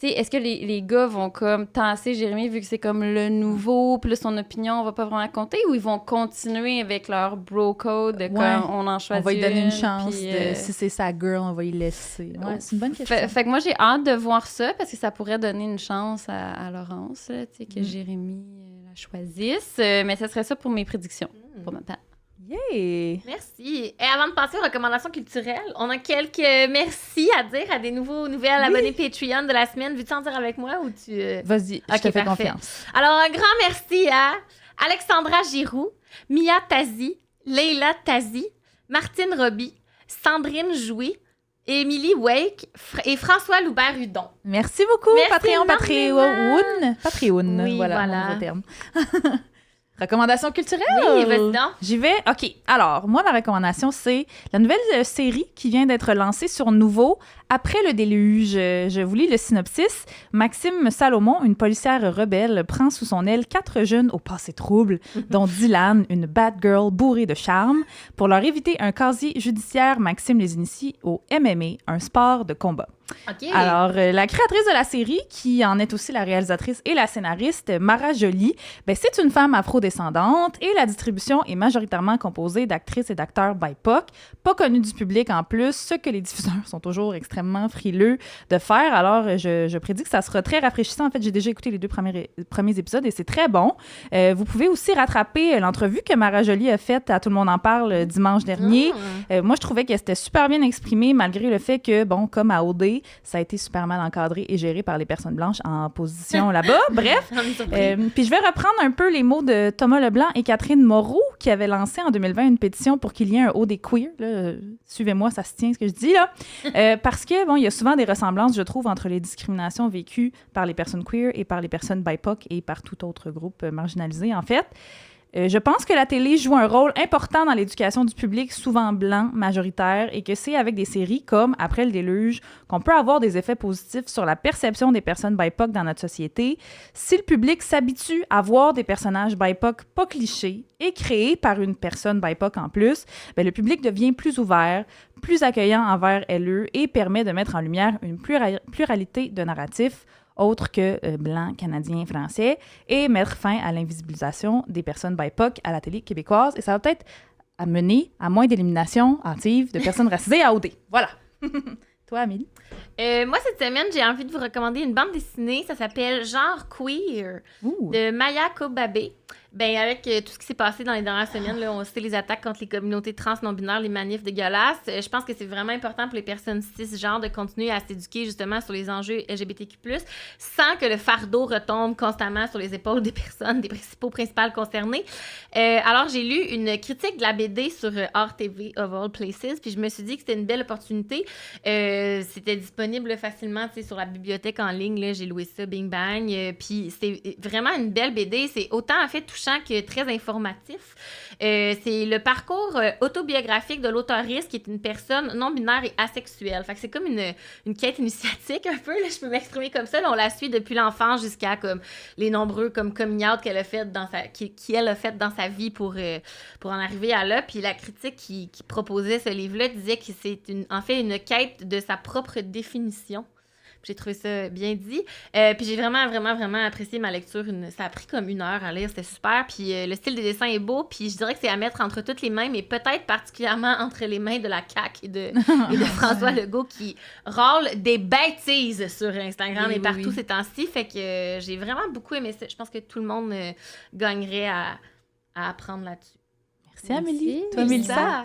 C: Est-ce que les gars vont comme tasser Jérémy vu que c'est comme le nouveau, puis là, son opinion va pas vraiment compter, ou ils vont continuer avec leur bro code de comme on en choisit.
B: On va lui donner une chance. Si c'est sa girl, on va y laisser. Ouais, c'est une bonne question.
C: Fait que moi, j'ai hâte de voir ça parce que ça pourrait donner une chance à Laurence, que Jérémy la choisisse. Mais ça serait ça pour mes prédictions, pour ma part.
B: Yeah!
A: Merci. Et avant de passer aux recommandations culturelles, on a quelques merci à dire à des nouvelles abonnés Patreon de la semaine. Veux-tu en dire avec moi ou tu...
B: Vas-y, je te fais confiance.
A: Alors, un grand merci à Alexandra Giroux, Mia Tazi, Leila Tazi, Martine Roby, Sandrine Jouy, Émilie Wake et François Loubert-Hudon.
B: Merci beaucoup, Patreon.
A: Oui,
B: voilà. Mon nouveau terme. Recommandation culturelle?
A: Oui, vas-y donc.
B: J'y vais. OK. Alors, moi, ma recommandation, c'est la nouvelle série qui vient d'être lancée sur Nouveau, Après le déluge, je vous lis le synopsis. Maxime Salomon, une policière rebelle, prend sous son aile 4 jeunes au passé trouble, dont Dylan, une bad girl bourrée de charme. Pour leur éviter un casier judiciaire, Maxime les initie au MMA, un sport de combat.
A: OK.
B: Alors, la créatrice de la série, qui en est aussi la réalisatrice et la scénariste, Mara Joly, c'est une femme afrodescendante et la distribution est majoritairement composée d'actrices et d'acteurs BIPOC, pas connus du public en plus, ce que les diffuseurs sont toujours extrêmement frileux de faire. Alors, je prédis que ça sera très rafraîchissant. En fait, j'ai déjà écouté les 2 premiers épisodes et c'est très bon. Vous pouvez aussi rattraper l'entrevue que Mara Joly a faite à Tout le monde en parle dimanche dernier. Moi, je trouvais qu'elle s'était super bien exprimée malgré le fait que, comme à OD, ça a été super mal encadré et géré par les personnes blanches en position là-bas. Bref, puis je vais reprendre un peu les mots de Thomas Leblanc et Catherine Moreau qui avaient lancé en 2020 une pétition pour qu'il y ait un OD queer. Là, suivez-moi, ça se tient ce que je dis là. Parce que, il y a souvent des ressemblances, je trouve, entre les discriminations vécues par les personnes queer et par les personnes BIPOC et par tout autre groupe marginalisé, en fait. Je pense que la télé joue un rôle important dans l'éducation du public, souvent blanc, majoritaire, et que c'est avec des séries comme Après le déluge qu'on peut avoir des effets positifs sur la perception des personnes BIPOC dans notre société. Si le public s'habitue à voir des personnages BIPOC pas clichés et créés par une personne BIPOC en plus, le public devient plus ouvert, plus accueillant envers LE et permet de mettre en lumière une pluralité de narratifs autres que blancs, canadiens, français, et mettre fin à l'invisibilisation des personnes BIPOC à la télé québécoise. Et ça va peut-être amener à moins d'élimination hâtive de personnes racisées à OD. Voilà. Toi, Amélie?
A: Moi, cette semaine, j'ai envie de vous recommander une bande dessinée. Ça s'appelle Genre Queer de Maya Kobabé. Avec tout ce qui s'est passé dans les dernières semaines, là, on sait les attaques contre les communautés trans non-binaires, les manifs dégueulasses. Je pense que c'est vraiment important pour les personnes cisgenres de continuer à s'éduquer justement sur les enjeux LGBTQ+, sans que le fardeau retombe constamment sur les épaules des personnes, des principales concernées. Alors, j'ai lu une critique de la BD sur Art TV of All Places, puis je me suis dit que c'était une belle opportunité. C'était disponible facilement sur la bibliothèque en ligne. Là, j'ai loué ça, bing bang. Puis c'est vraiment une belle BD. C'est autant en fait touchant que très informatif. C'est le parcours autobiographique de l'auteuriste qui est une personne non-binaire et asexuelle. Fait que c'est comme une quête initiatique un peu, là, je peux m'exprimer comme ça. Là, on la suit depuis l'enfance jusqu'à comme les nombreux comme coming out qu'elle a fait qu'elle a fait dans sa vie pour en arriver à là. Puis la critique qui proposait ce livre-là disait que c'est en fait une quête de sa propre définition. J'ai trouvé ça bien dit. Puis j'ai vraiment, vraiment, vraiment apprécié ma lecture. Ça a pris comme 1 heure à lire, c'était super. Puis le style des dessins est beau. Puis je dirais que c'est à mettre entre toutes les mains, mais peut-être particulièrement entre les mains de la CAQ et de François Legault qui râle des bêtises sur Instagram et partout ces temps-ci. Fait que j'ai vraiment beaucoup aimé ça. Je pense que tout le monde gagnerait à apprendre là-dessus.
B: Merci Amélie.
C: Toi, Mélissa?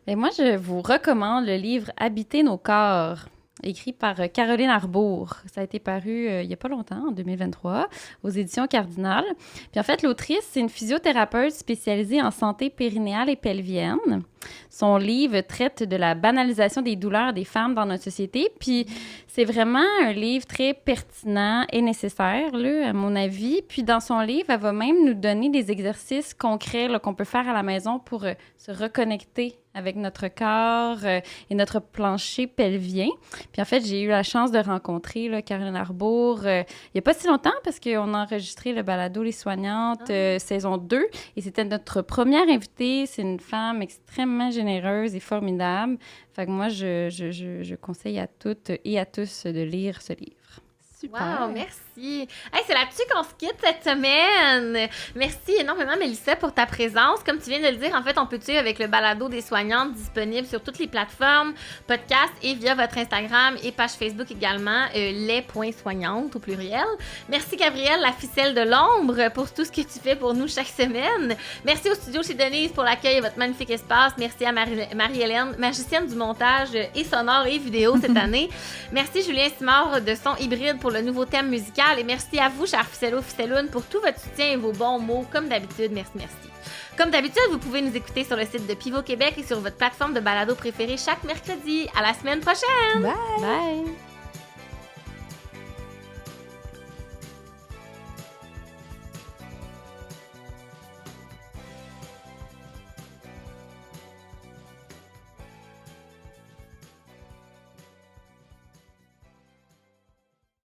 C: Moi, je vous recommande le livre « Habiter nos corps ». Écrit par Caroline Arbour. Ça a été paru il n'y a pas longtemps, en 2023, aux éditions Cardinal. Puis en fait, l'autrice, c'est une physiothérapeute spécialisée en santé périnéale et pelvienne. Son livre traite de la banalisation des douleurs des femmes dans notre société. Puis c'est vraiment un livre très pertinent et nécessaire, là, à mon avis. Puis dans son livre, elle va même nous donner des exercices concrets là, qu'on peut faire à la maison pour se reconnecter avec notre corps et notre plancher pelvien. Puis en fait, j'ai eu la chance de rencontrer là, Caroline Arbour il n'y a pas si longtemps parce qu'on a enregistré le balado Les Soignantes saison 2 et c'était notre première invitée. C'est une femme extrêmement généreuse et formidable. Fait que moi, je conseille à toutes et à tous de lire ce livre.
A: Super. Wow, merci. Hey, c'est là-dessus qu'on se quitte cette semaine. Merci énormément, Mélissa, pour ta présence. Comme tu viens de le dire, en fait, on peut te suivre avec le balado des soignantes disponible sur toutes les plateformes, podcasts et via votre Instagram et page Facebook également, les.soignantes au pluriel. Merci, Gabrielle, la ficelle de l'ombre, pour tout ce que tu fais pour nous chaque semaine. Merci au studio chez Denise pour l'accueil et votre magnifique espace. Merci à Marie-Hélène, magicienne du montage et sonore et vidéo cette année. Merci, Julien Simard de Son Hybride pour le nouveau thème musical. Et merci à vous, chers Ficello, Ficellounes, pour tout votre soutien et vos bons mots. Comme d'habitude, merci. Comme d'habitude, vous pouvez nous écouter sur le site de Pivot Québec et sur votre plateforme de balado préférée chaque mercredi. À la semaine prochaine!
B: Bye!
C: Bye!